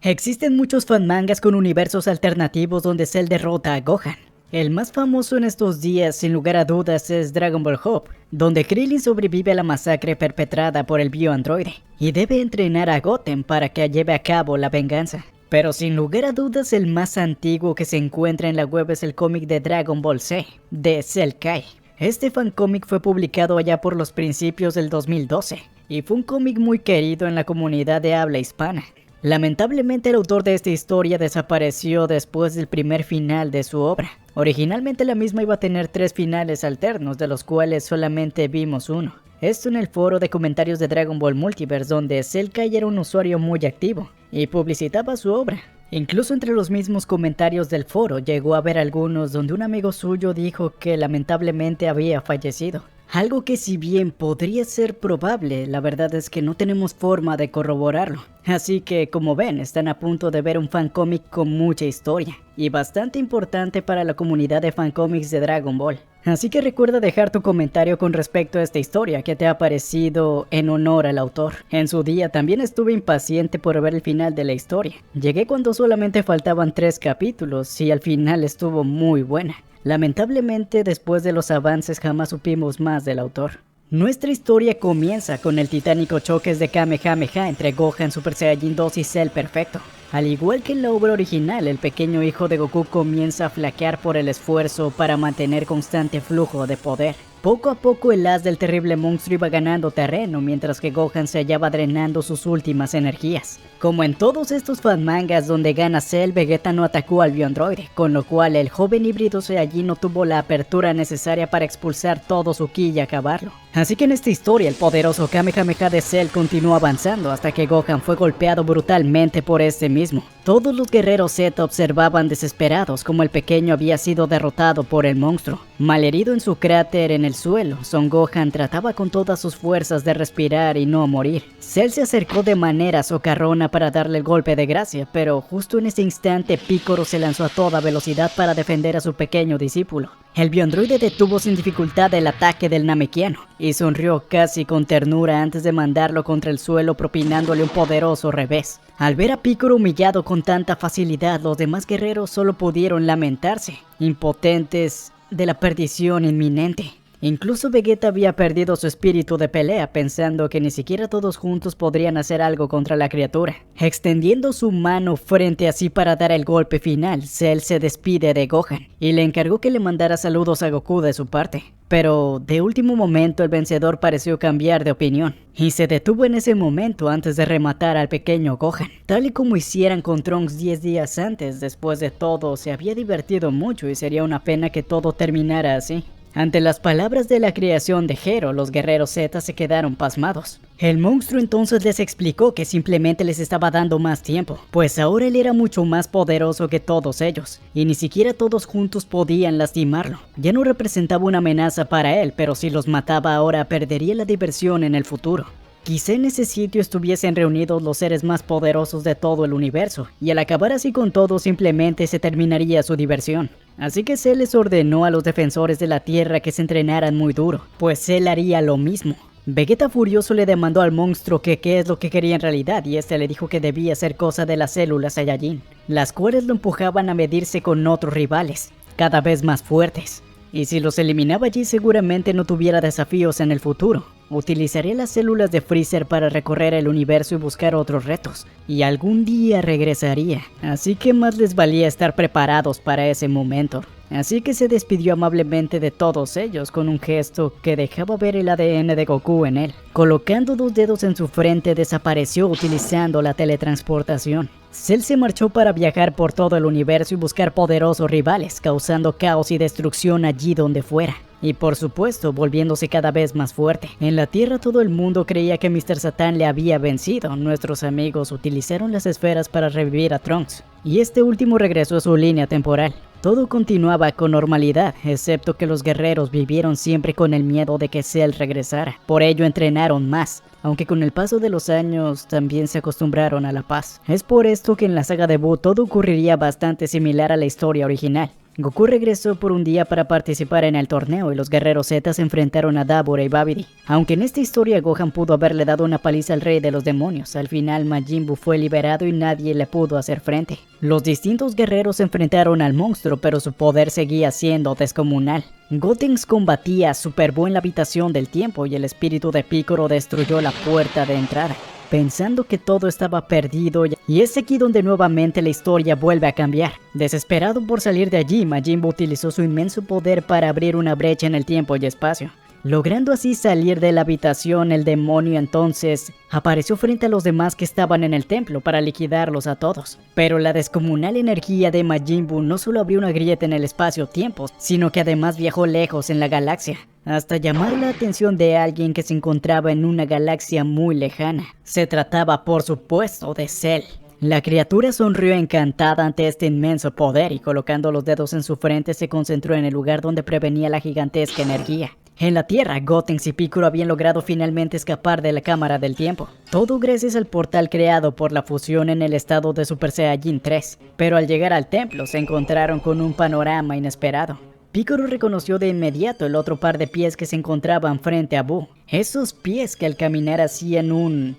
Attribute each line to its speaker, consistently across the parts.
Speaker 1: Existen muchos fanmangas con universos alternativos donde Cell derrota a Gohan. El más famoso en estos días, sin lugar a dudas, es Dragon Ball Hope, donde Krillin sobrevive a la masacre perpetrada por el bioandroide y debe entrenar a Goten para que lleve a cabo la venganza. Pero sin lugar a dudas, el más antiguo que se encuentra en la web es el cómic de Dragon Ball Z, de Cell Kai. Este fancómic fue publicado allá por los principios del 2012 y fue un cómic muy querido en la comunidad de habla hispana. Lamentablemente el autor de esta historia desapareció después del primer final de su obra. Originalmente la misma iba a tener 3 finales alternos, de los cuales solamente vimos uno. Esto en el foro de comentarios de Dragon Ball Multiverse, donde Cell Kai era un usuario muy activo y publicitaba su obra. Incluso entre los mismos comentarios del foro llegó a haber algunos donde un amigo suyo dijo que lamentablemente había fallecido. Algo que, si bien podría ser probable, la verdad es que no tenemos forma de corroborarlo. Así que, como ven, están a punto de ver un fancómic con mucha historia y bastante importante para la comunidad de fancómics de Dragon Ball. Así que recuerda dejar tu comentario con respecto a esta historia que te ha parecido en honor al autor. En su día también estuve impaciente por ver el final de la historia. Llegué cuando solamente faltaban 3 capítulos y al final estuvo muy buena. Lamentablemente, después de los avances jamás supimos más del autor. Nuestra historia comienza con el titánico choque de Kamehameha entre Gohan Super Saiyajin 2 y Cell Perfecto. Al igual que en la obra original, el pequeño hijo de Goku comienza a flaquear por el esfuerzo para mantener constante flujo de poder. Poco a poco el haz del terrible monstruo iba ganando terreno, mientras que Gohan se hallaba drenando sus últimas energías. Como en todos estos fanmangas donde gana Cell, Vegeta no atacó al bioandroide, con lo cual el joven híbrido Saiyajin no tuvo la apertura necesaria para expulsar todo su ki y acabarlo. Así que en esta historia el poderoso Kamehameha de Cell continuó avanzando hasta que Gohan fue golpeado brutalmente por este mismo. Todos los guerreros Z observaban desesperados como el pequeño había sido derrotado por el monstruo. Malherido en su cráter en el suelo, Son Gohan trataba con todas sus fuerzas de respirar y no morir. Cell se acercó de manera socarrona para darle el golpe de gracia, pero justo en ese instante Piccolo se lanzó a toda velocidad para defender a su pequeño discípulo. El bioandroide detuvo sin dificultad el ataque del Namekiano y sonrió casi con ternura antes de mandarlo contra el suelo, propinándole un poderoso revés. Al ver a Piccolo humillado con tanta facilidad, los demás guerreros solo pudieron lamentarse, impotentes de la perdición inminente. Incluso Vegeta había perdido su espíritu de pelea, pensando que ni siquiera todos juntos podrían hacer algo contra la criatura. Extendiendo su mano frente a sí para dar el golpe final, Cell se despide de Gohan y le encargó que le mandara saludos a Goku de su parte. Pero de último momento el vencedor pareció cambiar de opinión y se detuvo en ese momento antes de rematar al pequeño Gohan. Tal y como hicieran con Trunks 10 días antes, después de todo se había divertido mucho y sería una pena que todo terminara así. Ante las palabras de la creación de Gero, los guerreros Z se quedaron pasmados. El monstruo entonces les explicó que simplemente les estaba dando más tiempo, pues ahora él era mucho más poderoso que todos ellos, y ni siquiera todos juntos podían lastimarlo. Ya no representaba una amenaza para él, pero si los mataba ahora perdería la diversión en el futuro. Quizá en ese sitio estuviesen reunidos los seres más poderosos de todo el universo, y al acabar así con todo simplemente se terminaría su diversión. Así que Cell les ordenó a los defensores de la Tierra que se entrenaran muy duro, pues él haría lo mismo. Vegeta furioso le demandó al monstruo que qué es lo que quería en realidad, y este le dijo que debía ser cosa de las células Saiyajin, las cuales lo empujaban a medirse con otros rivales, cada vez más fuertes. Y si los eliminaba allí seguramente no tuviera desafíos en el futuro. Utilizaría las células de Freezer para recorrer el universo y buscar otros retos, y algún día regresaría, así que más les valía estar preparados para ese momento. Así que se despidió amablemente de todos ellos con un gesto que dejaba ver el ADN de Goku en él. Colocando 2 dedos en su frente desapareció utilizando la teletransportación. Cell se marchó para viajar por todo el universo y buscar poderosos rivales, causando caos y destrucción allí donde fuera. Y por supuesto, volviéndose cada vez más fuerte. En la Tierra todo el mundo creía que Mr. Satan le había vencido. Nuestros amigos utilizaron las esferas para revivir a Trunks, y este último regresó a su línea temporal. Todo continuaba con normalidad, excepto que los guerreros vivieron siempre con el miedo de que Cell regresara. Por ello entrenaron más, aunque con el paso de los años también se acostumbraron a la paz. Es por esto que en la saga de Buu todo ocurriría bastante similar a la historia original. Goku regresó por un día para participar en el torneo y los guerreros Z se enfrentaron a Dabura y Babidi. Aunque en esta historia Gohan pudo haberle dado una paliza al rey de los demonios, al final Majin Buu fue liberado y nadie le pudo hacer frente. Los distintos guerreros se enfrentaron al monstruo, pero su poder seguía siendo descomunal. Gotenks combatía Super Buu en la habitación del tiempo y el espíritu de Piccolo destruyó la puerta de entrada, pensando que todo estaba perdido, y es aquí donde nuevamente la historia vuelve a cambiar. Desesperado por salir de allí, Majin Buu utilizó su inmenso poder para abrir una brecha en el tiempo y espacio. Logrando así salir de la habitación, el demonio entonces apareció frente a los demás que estaban en el templo para liquidarlos a todos. Pero la descomunal energía de Majin Buu no solo abrió una grieta en el espacio-tiempo, sino que además viajó lejos en la galaxia, hasta llamar la atención de alguien que se encontraba en una galaxia muy lejana. Se trataba, por supuesto, de Cell. La criatura sonrió encantada ante este inmenso poder y colocando los dedos en su frente se concentró en el lugar donde prevenía la gigantesca energía. En la Tierra, Gotenks y Piccolo habían logrado finalmente escapar de la cámara del tiempo. Todo gracias al portal creado por la fusión en el estado de Super Saiyajin 3. Pero al llegar al templo se encontraron con un panorama inesperado. Piccolo reconoció de inmediato el otro par de pies que se encontraban frente a Buu. Esos pies que al caminar hacían un...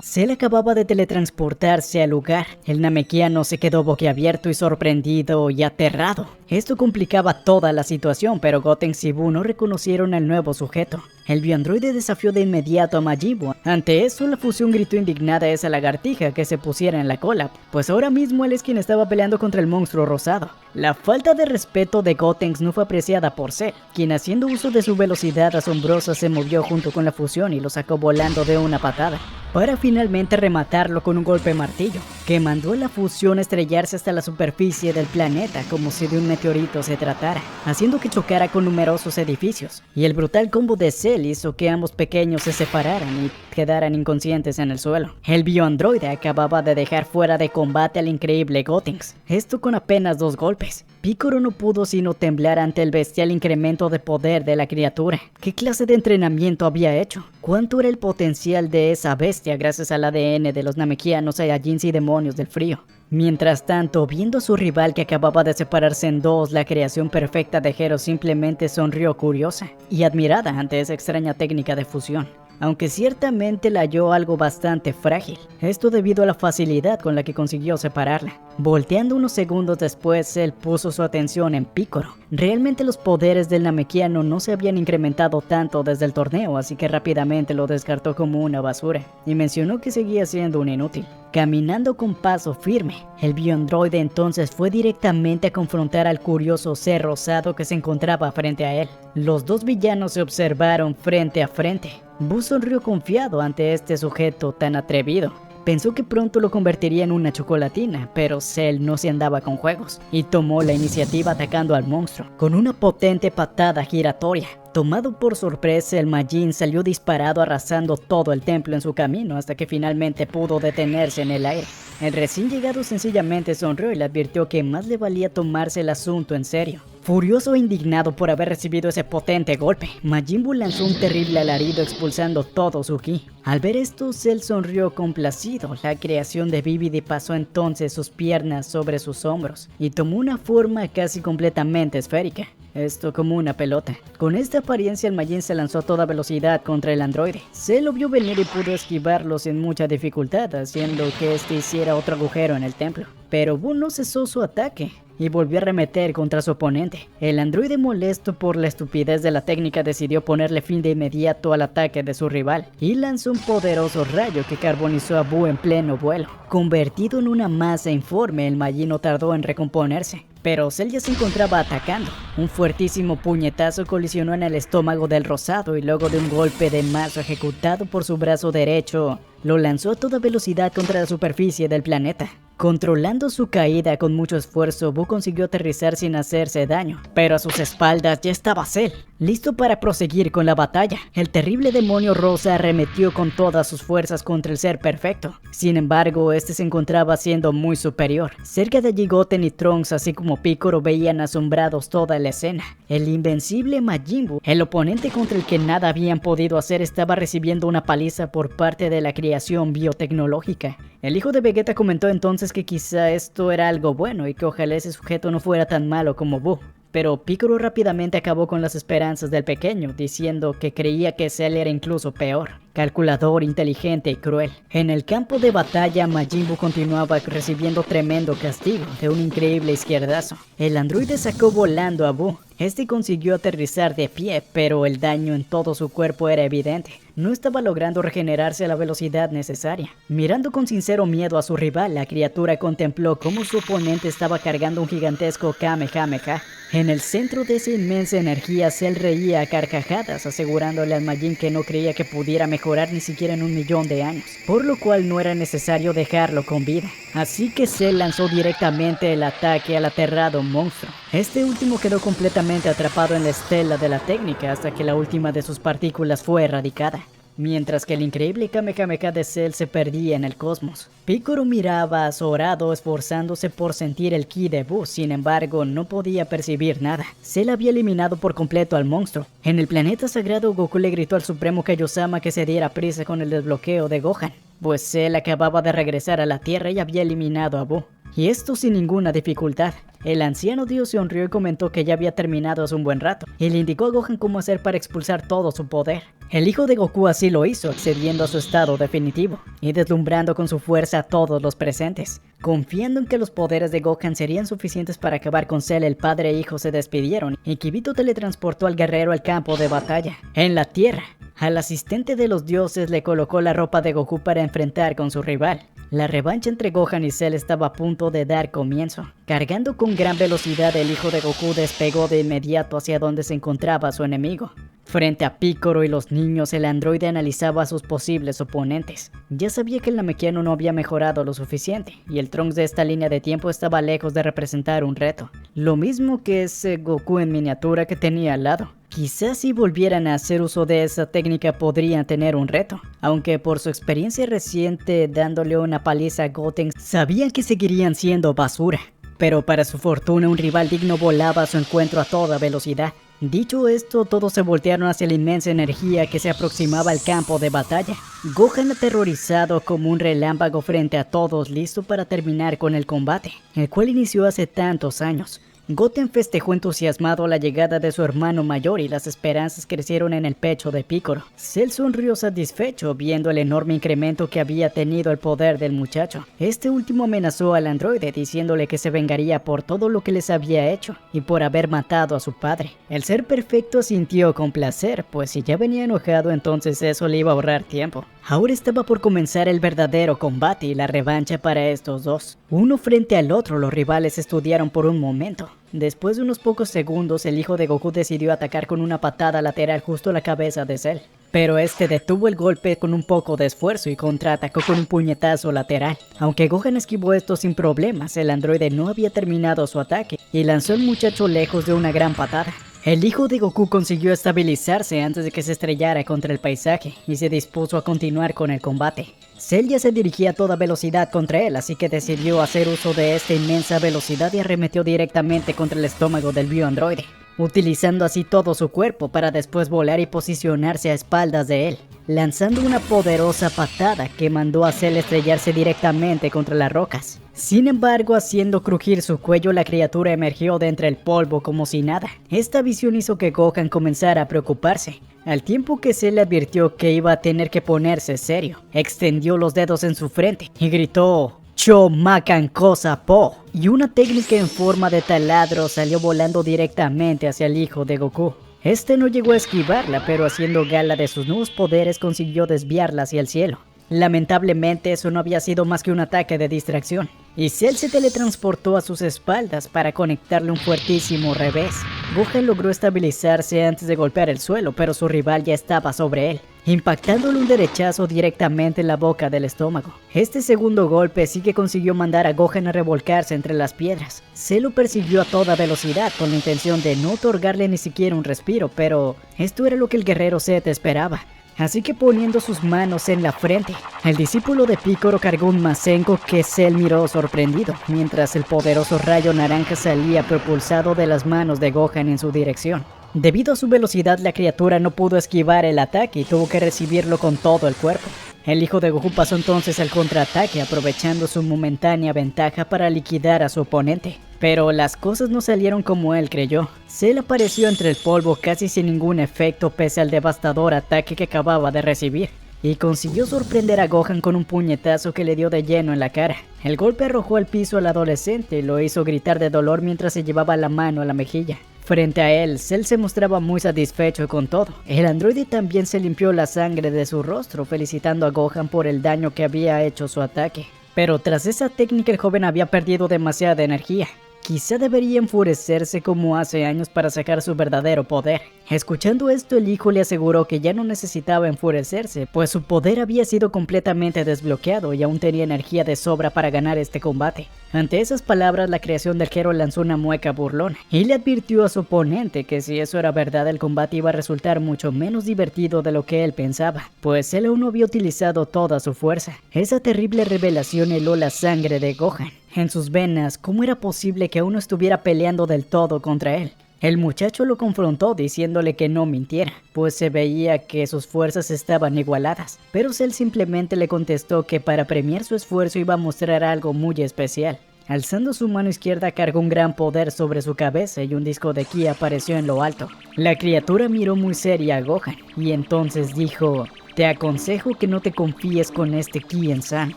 Speaker 1: Cell acababa de teletransportarse al lugar. El namekiano se quedó boquiabierto y sorprendido y aterrado. Esto complicaba toda la situación, pero Gotenks y Buu no reconocieron al nuevo sujeto. El bioandroide desafió de inmediato a Majin Buu. Ante eso, la fusión gritó indignada a esa lagartija que se pusiera en la cola, pues ahora mismo él es quien estaba peleando contra el monstruo rosado. La falta de respeto de Gotenks no fue apreciada por Cell, quien haciendo uso de su velocidad asombrosa se movió junto con la fusión y lo sacó volando de una patada, para finalmente rematarlo con un golpe martillo, que mandó a la fusión a estrellarse hasta la superficie del planeta como si de un meteorito se tratara, haciendo que chocara con numerosos edificios. Y el brutal combo de Cell hizo que ambos pequeños se separaran y quedaran inconscientes en el suelo. El bioandroide acababa de dejar fuera de combate al increíble Gotenks, esto con apenas 2 golpes. Piccolo no pudo sino temblar ante el bestial incremento de poder de la criatura. ¿Qué clase de entrenamiento había hecho? ¿Cuánto era el potencial de esa bestia gracias al ADN de los namekianos, saiyajins y demonios del frío? Mientras tanto, viendo a su rival que acababa de separarse en dos, la creación perfecta de Gero simplemente sonrió curiosa y admirada ante esa extraña técnica de fusión. Aunque ciertamente la halló algo bastante frágil, esto debido a la facilidad con la que consiguió separarla. Volteando unos segundos después, él puso su atención en Piccolo. Realmente los poderes del namekiano no se habían incrementado tanto desde el torneo, así que rápidamente lo descartó como una basura, y mencionó que seguía siendo un inútil. Caminando con paso firme, el bioandroide entonces fue directamente a confrontar al curioso ser rosado que se encontraba frente a él. Los dos villanos se observaron frente a frente. Buu sonrió confiado ante este sujeto tan atrevido. Pensó que pronto lo convertiría en una chocolatina, pero Cell no se andaba con juegos y tomó la iniciativa atacando al monstruo con una potente patada giratoria. Tomado por sorpresa, el Majin salió disparado arrasando todo el templo en su camino hasta que finalmente pudo detenerse en el aire. El recién llegado sencillamente sonrió y le advirtió que más le valía tomarse el asunto en serio. Furioso e indignado por haber recibido ese potente golpe, Majin Buu lanzó un terrible alarido expulsando todo su ki. Al ver esto, Cell sonrió complacido. La creación de Babidi pasó entonces sus piernas sobre sus hombros y tomó una forma casi completamente esférica. Esto como una pelota. Con esta apariencia el Majin se lanzó a toda velocidad contra el androide. Cell lo vio venir y pudo esquivarlo sin mucha dificultad, haciendo que este hiciera otro agujero en el templo. Pero Buu no cesó su ataque y volvió a arremeter contra su oponente. El androide, molesto por la estupidez de la técnica, decidió ponerle fin de inmediato al ataque de su rival y lanzó un poderoso rayo que carbonizó a Buu en pleno vuelo. Convertido en una masa informe, el Majin no tardó en recomponerse, pero Cell ya se encontraba atacando. Un fuertísimo puñetazo colisionó en el estómago del rosado y luego de un golpe de mazo ejecutado por su brazo derecho, lo lanzó a toda velocidad contra la superficie del planeta. Controlando su caída con mucho esfuerzo, Buu consiguió aterrizar sin hacerse daño, pero a sus espaldas ya estaba Cell, listo para proseguir con la batalla. El terrible demonio rosa arremetió con todas sus fuerzas contra el ser perfecto. Sin embargo, este se encontraba siendo muy superior. Cerca de allí, Goten y Trunks, así como Piccolo, veían asombrados toda la escena. El invencible Majin Buu, el oponente contra el que nada habían podido hacer, estaba recibiendo una paliza por parte de la creación biotecnológica. El hijo de Vegeta comentó entonces que quizá esto era algo bueno y que ojalá ese sujeto no fuera tan malo como Buu. Pero Piccolo rápidamente acabó con las esperanzas del pequeño, diciendo que creía que Cell era incluso peor, calculador, inteligente y cruel. En el campo de batalla, Majin Buu continuaba recibiendo tremendo castigo de un increíble izquierdazo. El androide sacó volando a Buu. Este consiguió aterrizar de pie, pero el daño en todo su cuerpo era evidente. No estaba logrando regenerarse a la velocidad necesaria. Mirando con sincero miedo a su rival, la criatura contempló cómo su oponente estaba cargando un gigantesco Kamehameha. En el centro de esa inmensa energía, Cell reía a carcajadas, asegurándole al Majin que no creía que pudiera mejorar ni siquiera en 1.000.000 de años, por lo cual no era necesario dejarlo con vida. Así que Cell lanzó directamente el ataque al aterrado monstruo. Este último quedó completamente atrapado en la estela de la técnica hasta que la última de sus partículas fue erradicada, mientras que el increíble Kamehameha de Cell se perdía en el cosmos. Piccolo miraba azorado, esforzándose por sentir el ki de Buu, sin embargo no podía percibir nada. Cell había eliminado por completo al monstruo. En el planeta sagrado, Goku le gritó al Supremo Kaiosama que se diera prisa con el desbloqueo de Gohan, pues Cell acababa de regresar a la Tierra y había eliminado a Buu. Y esto sin ninguna dificultad. El anciano dios sonrió y comentó que ya había terminado hace un buen rato, y le indicó a Gohan cómo hacer para expulsar todo su poder. El hijo de Goku así lo hizo, accediendo a su estado definitivo, y deslumbrando con su fuerza a todos los presentes. Confiando en que los poderes de Gohan serían suficientes para acabar con Cell, el padre e hijo se despidieron, y Kibito teletransportó al guerrero al campo de batalla. En la Tierra, al asistente de los dioses le colocó la ropa de Goku para enfrentar con su rival. La revancha entre Gohan y Cell estaba a punto de dar comienzo. Cargando con gran velocidad, el hijo de Goku despegó de inmediato hacia donde se encontraba su enemigo. Frente a Piccolo y los niños, el androide analizaba a sus posibles oponentes. Ya sabía que el Namekiano no había mejorado lo suficiente, y el Trunks de esta línea de tiempo estaba lejos de representar un reto. Lo mismo que ese Goku en miniatura que tenía al lado. Quizás si volvieran a hacer uso de esa técnica podrían tener un reto, aunque por su experiencia reciente dándole una paliza a Goten, sabían que seguirían siendo basura. Pero para su fortuna un rival digno volaba a su encuentro a toda velocidad. Dicho esto, todos se voltearon hacia la inmensa energía que se aproximaba al campo de batalla. Gohan aterrorizado como un relámpago frente a todos, listo para terminar con el combate, el cual inició hace tantos años. Goten festejó entusiasmado la llegada de su hermano mayor y las esperanzas crecieron en el pecho de Piccolo. Cell sonrió satisfecho viendo el enorme incremento que había tenido el poder del muchacho. Este último amenazó al androide diciéndole que se vengaría por todo lo que les había hecho y por haber matado a su padre. El ser perfecto sintió con placer, pues si ya venía enojado entonces eso le iba a ahorrar tiempo. Ahora estaba por comenzar el verdadero combate y la revancha para estos dos. Uno frente al otro, los rivales estudiaron por un momento. Después de unos pocos segundos, el hijo de Goku decidió atacar con una patada lateral justo a la cabeza de Cell. Pero este detuvo el golpe con un poco de esfuerzo y contraatacó con un puñetazo lateral. Aunque Gohan esquivó esto sin problemas, el androide no había terminado su ataque y lanzó al muchacho lejos de una gran patada. El hijo de Goku consiguió estabilizarse antes de que se estrellara contra el paisaje y se dispuso a continuar con el combate. Cell ya se dirigía a toda velocidad contra él, así que decidió hacer uso de esta inmensa velocidad y arremetió directamente contra el estómago del bioandroide, utilizando así todo su cuerpo para después volar y posicionarse a espaldas de él, lanzando una poderosa patada que mandó a Cell estrellarse directamente contra las rocas. Sin embargo, haciendo crujir su cuello, la criatura emergió de entre el polvo como si nada. Esta visión hizo que Gohan comenzara a preocuparse, al tiempo que Cell le advirtió que iba a tener que ponerse serio. Extendió los dedos en su frente y gritó "Chomacan cosa po", y una técnica en forma de taladro salió volando directamente hacia el hijo de Goku. Este no llegó a esquivarla, pero haciendo gala de sus nuevos poderes consiguió desviarla hacia el cielo. Lamentablemente eso no había sido más que un ataque de distracción, y Cell se teletransportó a sus espaldas para conectarle un fuertísimo revés. Gohan logró estabilizarse antes de golpear el suelo, pero su rival ya estaba sobre él, impactándole un derechazo directamente en la boca del estómago. Este segundo golpe sí que consiguió mandar a Gohan a revolcarse entre las piedras. Cell lo persiguió a toda velocidad con la intención de no otorgarle ni siquiera un respiro, pero esto era lo que el guerrero Z esperaba. Así que poniendo sus manos en la frente, el discípulo de Piccolo cargó un Masenko que Cell miró sorprendido, mientras el poderoso rayo naranja salía propulsado de las manos de Gohan en su dirección. Debido a su velocidad, la criatura no pudo esquivar el ataque y tuvo que recibirlo con todo el cuerpo. El hijo de Goku pasó entonces al contraataque, aprovechando su momentánea ventaja para liquidar a su oponente. Pero las cosas no salieron como él creyó. Cell apareció entre el polvo casi sin ningún efecto pese al devastador ataque que acababa de recibir, y consiguió sorprender a Gohan con un puñetazo que le dio de lleno en la cara. El golpe arrojó al piso al adolescente y lo hizo gritar de dolor mientras se llevaba la mano a la mejilla. Frente a él, Cell se mostraba muy satisfecho con todo. El androide también se limpió la sangre de su rostro, felicitando a Gohan por el daño que había hecho su ataque. Pero tras esa técnica el joven había perdido demasiada energía. Quizá debería enfurecerse como hace años para sacar su verdadero poder. Escuchando esto, el hijo le aseguró que ya no necesitaba enfurecerse, pues su poder había sido completamente desbloqueado y aún tenía energía de sobra para ganar este combate. Ante esas palabras, la creación del Gero lanzó una mueca burlona y le advirtió a su oponente que si eso era verdad, el combate iba a resultar mucho menos divertido de lo que él pensaba, pues él aún no había utilizado toda su fuerza. Esa terrible revelación heló la sangre de Gohan en sus venas. ¿Cómo era posible que aún no estuviera peleando del todo contra él? El muchacho lo confrontó diciéndole que no mintiera, pues se veía que sus fuerzas estaban igualadas, pero Cell simplemente le contestó que para premiar su esfuerzo iba a mostrar algo muy especial. Alzando su mano izquierda cargó un gran poder sobre su cabeza y un disco de ki apareció en lo alto. La criatura miró muy seria a Gohan y entonces dijo: "Te aconsejo que no te confíes con este Kien-san".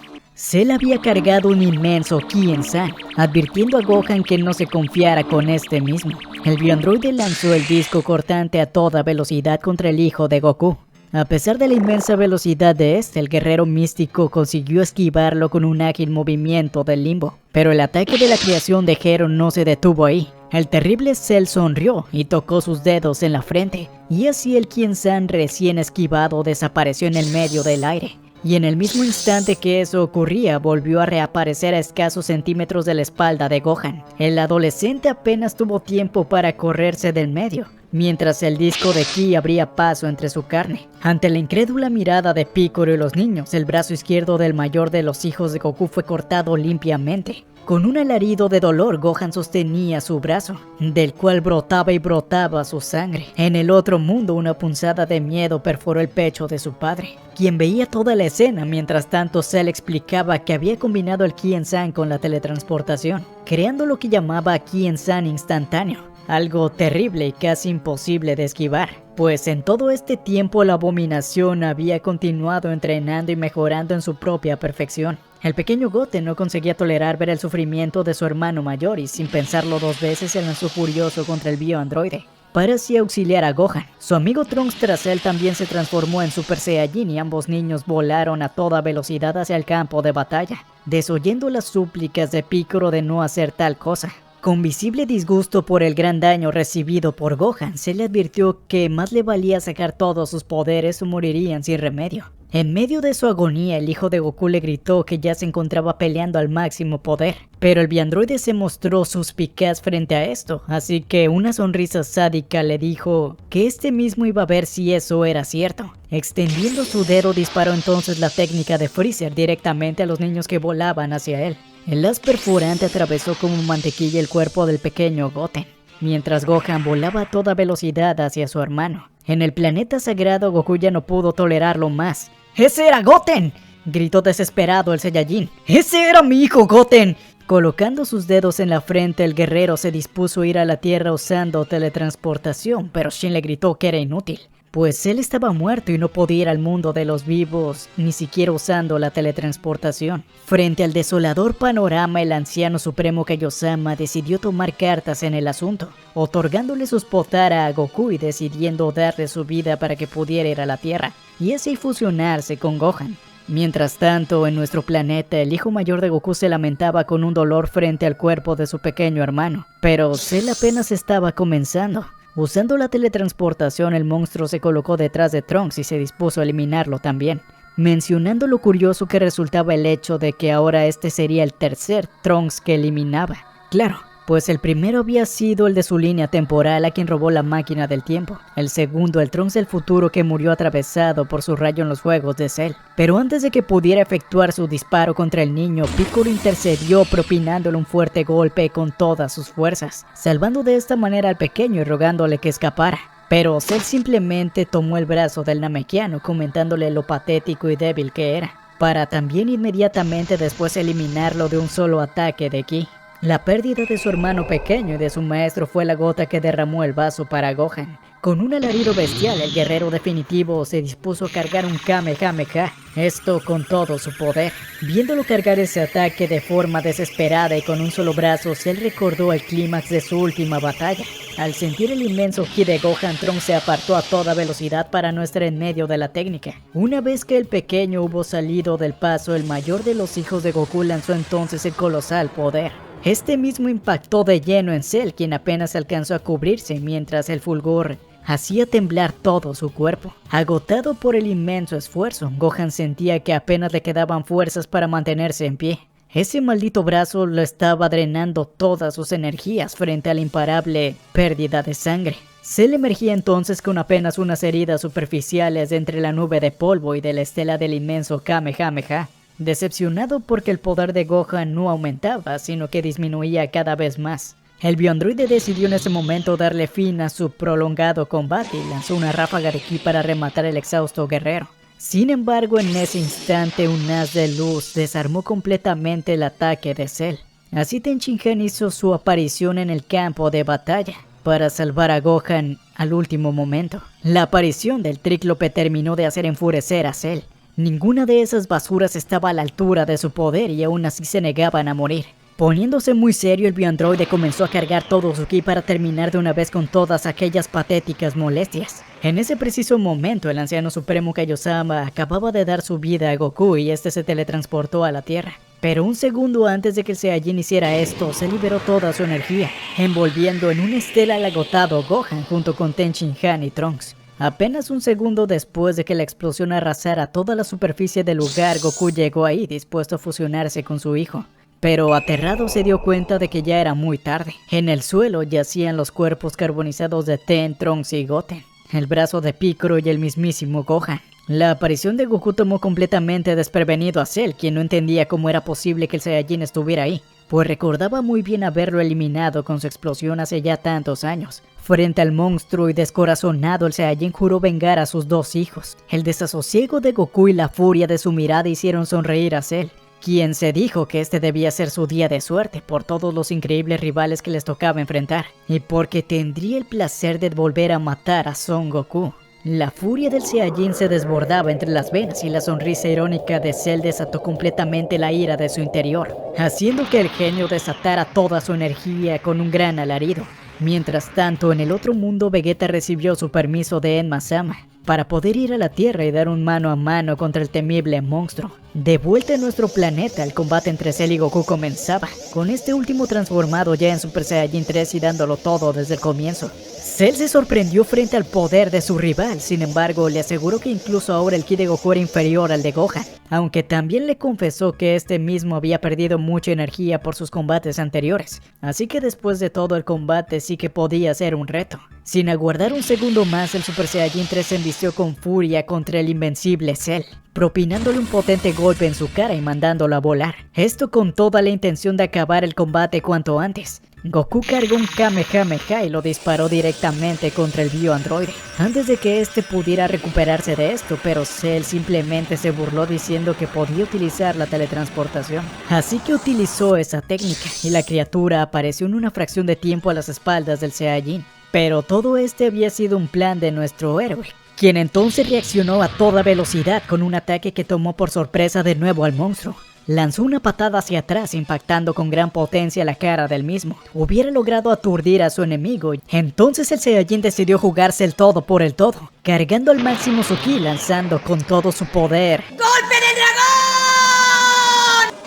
Speaker 1: Cell había cargado un inmenso Kien-san, advirtiendo a Gohan que no se confiara con este mismo. El bioandroide lanzó el disco cortante a toda velocidad contra el hijo de Goku. A pesar de la inmensa velocidad de este, el guerrero místico consiguió esquivarlo con un ágil movimiento del limbo. Pero el ataque de la creación de Gero no se detuvo ahí. El terrible Cell sonrió y tocó sus dedos en la frente, y así el Kien-san recién esquivado desapareció en el medio del aire. Y en el mismo instante que eso ocurría, volvió a reaparecer a escasos centímetros de la espalda de Gohan. El adolescente apenas tuvo tiempo para correrse del medio, mientras el disco de ki abría paso entre su carne. Ante la incrédula mirada de Piccolo y los niños, el brazo izquierdo del mayor de los hijos de Goku fue cortado limpiamente. Con un alarido de dolor, Gohan sostenía su brazo, del cual brotaba y brotaba su sangre. En el otro mundo, una punzada de miedo perforó el pecho de su padre, quien veía toda la escena. Mientras tanto, Cell explicaba que había combinado el Kien-san con la teletransportación, creando lo que llamaba Kien-san instantáneo. Algo terrible y casi imposible de esquivar, pues en todo este tiempo la abominación había continuado entrenando y mejorando en su propia perfección. El pequeño Goten no conseguía tolerar ver el sufrimiento de su hermano mayor y sin pensarlo dos veces se lanzó furioso contra el bioandroide para así auxiliar a Gohan. Su amigo Trunks tras él también se transformó en Super Saiyajin y ambos niños volaron a toda velocidad hacia el campo de batalla, desoyendo las súplicas de Piccolo de no hacer tal cosa. Con visible disgusto por el gran daño recibido por Gohan, se le advirtió que más le valía sacar todos sus poderes o morirían sin remedio. En medio de su agonía, el hijo de Goku le gritó que ya se encontraba peleando al máximo poder, pero el biandroide se mostró suspicaz frente a esto, así que una sonrisa sádica le dijo que este mismo iba a ver si eso era cierto. Extendiendo su dedo, disparó entonces la técnica de Freezer directamente a los niños que volaban hacia él. El haz perforante atravesó como mantequilla el cuerpo del pequeño Goten, mientras Gohan volaba a toda velocidad hacia su hermano. En el planeta sagrado, Goku ya no pudo tolerarlo más. ¡Ese era Goten!, gritó desesperado el Saiyajin. ¡Ese era mi hijo Goten! Colocando sus dedos en la frente, el guerrero se dispuso a ir a la Tierra usando teletransportación, pero Shin le gritó que era inútil, pues él estaba muerto y no podía ir al mundo de los vivos, ni siquiera usando la teletransportación. Frente al desolador panorama, el anciano supremo Kaiosama decidió tomar cartas en el asunto, otorgándole sus Potara a Goku y decidiendo darle su vida para que pudiera ir a la Tierra, y así fusionarse con Gohan. Mientras tanto, en nuestro planeta, el hijo mayor de Goku se lamentaba con un dolor frente al cuerpo de su pequeño hermano, pero Cell apenas estaba comenzando. Usando la teletransportación, el monstruo se colocó detrás de Trunks y se dispuso a eliminarlo también, mencionando lo curioso que resultaba el hecho de que ahora este sería el tercer Trunks que eliminaba. Claro, pues el primero había sido el de su línea temporal a quien robó la máquina del tiempo, el segundo el Trunks del futuro que murió atravesado por su rayo en los juegos de Cell. Pero antes de que pudiera efectuar su disparo contra el niño, Piccolo intercedió propinándole un fuerte golpe con todas sus fuerzas, salvando de esta manera al pequeño y rogándole que escapara. Pero Cell simplemente tomó el brazo del Namekiano comentándole lo patético y débil que era, para también inmediatamente después eliminarlo de un solo ataque de ki. La pérdida de su hermano pequeño y de su maestro fue la gota que derramó el vaso para Gohan. Con un alarido bestial, el guerrero definitivo se dispuso a cargar un Kamehameha, esto con todo su poder. Viéndolo cargar ese ataque de forma desesperada y con un solo brazo, Cell recordó el clímax de su última batalla. Al sentir el inmenso ki de Gohan, Trunks se apartó a toda velocidad para no estar en medio de la técnica. Una vez que el pequeño hubo salido del paso, el mayor de los hijos de Goku lanzó entonces el colosal poder. Este mismo impactó de lleno en Cell, quien apenas alcanzó a cubrirse mientras el fulgor hacía temblar todo su cuerpo. Agotado por el inmenso esfuerzo, Gohan sentía que apenas le quedaban fuerzas para mantenerse en pie. Ese maldito brazo lo estaba drenando todas sus energías frente a la imparable pérdida de sangre. Cell emergía entonces con apenas unas heridas superficiales entre la nube de polvo y de la estela del inmenso Kamehameha. Decepcionado porque el poder de Gohan no aumentaba, sino que disminuía cada vez más, el bioandroide decidió en ese momento darle fin a su prolongado combate y lanzó una ráfaga de ki para rematar el exhausto guerrero. Sin embargo, en ese instante un haz de luz desarmó completamente el ataque de Cell. Así Tenshinhan hizo su aparición en el campo de batalla para salvar a Gohan al último momento. La aparición del Tríclope terminó de hacer enfurecer a Cell. Ninguna de esas basuras estaba a la altura de su poder y aún así se negaban a morir. Poniéndose muy serio, el bioandroide comenzó a cargar todo su ki para terminar de una vez con todas aquellas patéticas molestias. En ese preciso momento, el anciano supremo Kaiosama acababa de dar su vida a Goku y este se teletransportó a la Tierra. Pero un segundo antes de que el Saiyajin hiciera esto, se liberó toda su energía, envolviendo en una estela al agotado Gohan junto con Tenshinhan y Trunks. Apenas un segundo después de que la explosión arrasara toda la superficie del lugar, Goku llegó ahí dispuesto a fusionarse con su hijo. Pero aterrado se dio cuenta de que ya era muy tarde. En el suelo yacían los cuerpos carbonizados de Ten, Trunks y Goten, el brazo de Piccolo y el mismísimo Gohan. La aparición de Goku tomó completamente desprevenido a Cell, quien no entendía cómo era posible que el Saiyajin estuviera ahí, pues recordaba muy bien haberlo eliminado con su explosión hace ya tantos años. Frente al monstruo y descorazonado, el Saiyajin juró vengar a sus dos hijos. El desasosiego de Goku y la furia de su mirada hicieron sonreír a Cell, quien se dijo que este debía ser su día de suerte por todos los increíbles rivales que les tocaba enfrentar, y porque tendría el placer de volver a matar a Son Goku. La furia del Saiyajin se desbordaba entre las venas y la sonrisa irónica de Cell desató completamente la ira de su interior, haciendo que el genio desatara toda su energía con un gran alarido. Mientras tanto, en el otro mundo, Vegeta recibió su permiso de Enma-sama para poder ir a la Tierra y dar un mano a mano contra el temible monstruo. De vuelta en nuestro planeta, el combate entre Cell y Goku comenzaba, con este último transformado ya en Super Saiyajin 3 y dándolo todo desde el comienzo. Cell se sorprendió frente al poder de su rival, sin embargo le aseguró que incluso ahora el ki de Goku era inferior al de Gohan, aunque también le confesó que este mismo había perdido mucha energía por sus combates anteriores, así que después de todo el combate sí que podía ser un reto. Sin aguardar un segundo más, el Super Saiyajin 3 se embistió con furia contra el invencible Cell, propinándole un potente golpe en su cara y mandándolo a volar. Esto con toda la intención de acabar el combate cuanto antes. Goku cargó un Kamehameha y lo disparó directamente contra el bioandroide, antes de que este pudiera recuperarse de esto, pero Cell simplemente se burló diciendo que podía utilizar la teletransportación. Así que utilizó esa técnica y la criatura apareció en una fracción de tiempo a las espaldas del Saiyajin. Pero todo este había sido un plan de nuestro héroe, quien entonces reaccionó a toda velocidad con un ataque que tomó por sorpresa de nuevo al monstruo. Lanzó una patada hacia atrás, impactando con gran potencia la cara del mismo. Hubiera logrado aturdir a su enemigo. Entonces el Saiyajin decidió jugarse el todo por el todo, cargando al máximo su ki, lanzando con todo su poder. ¡Golpe del dragón!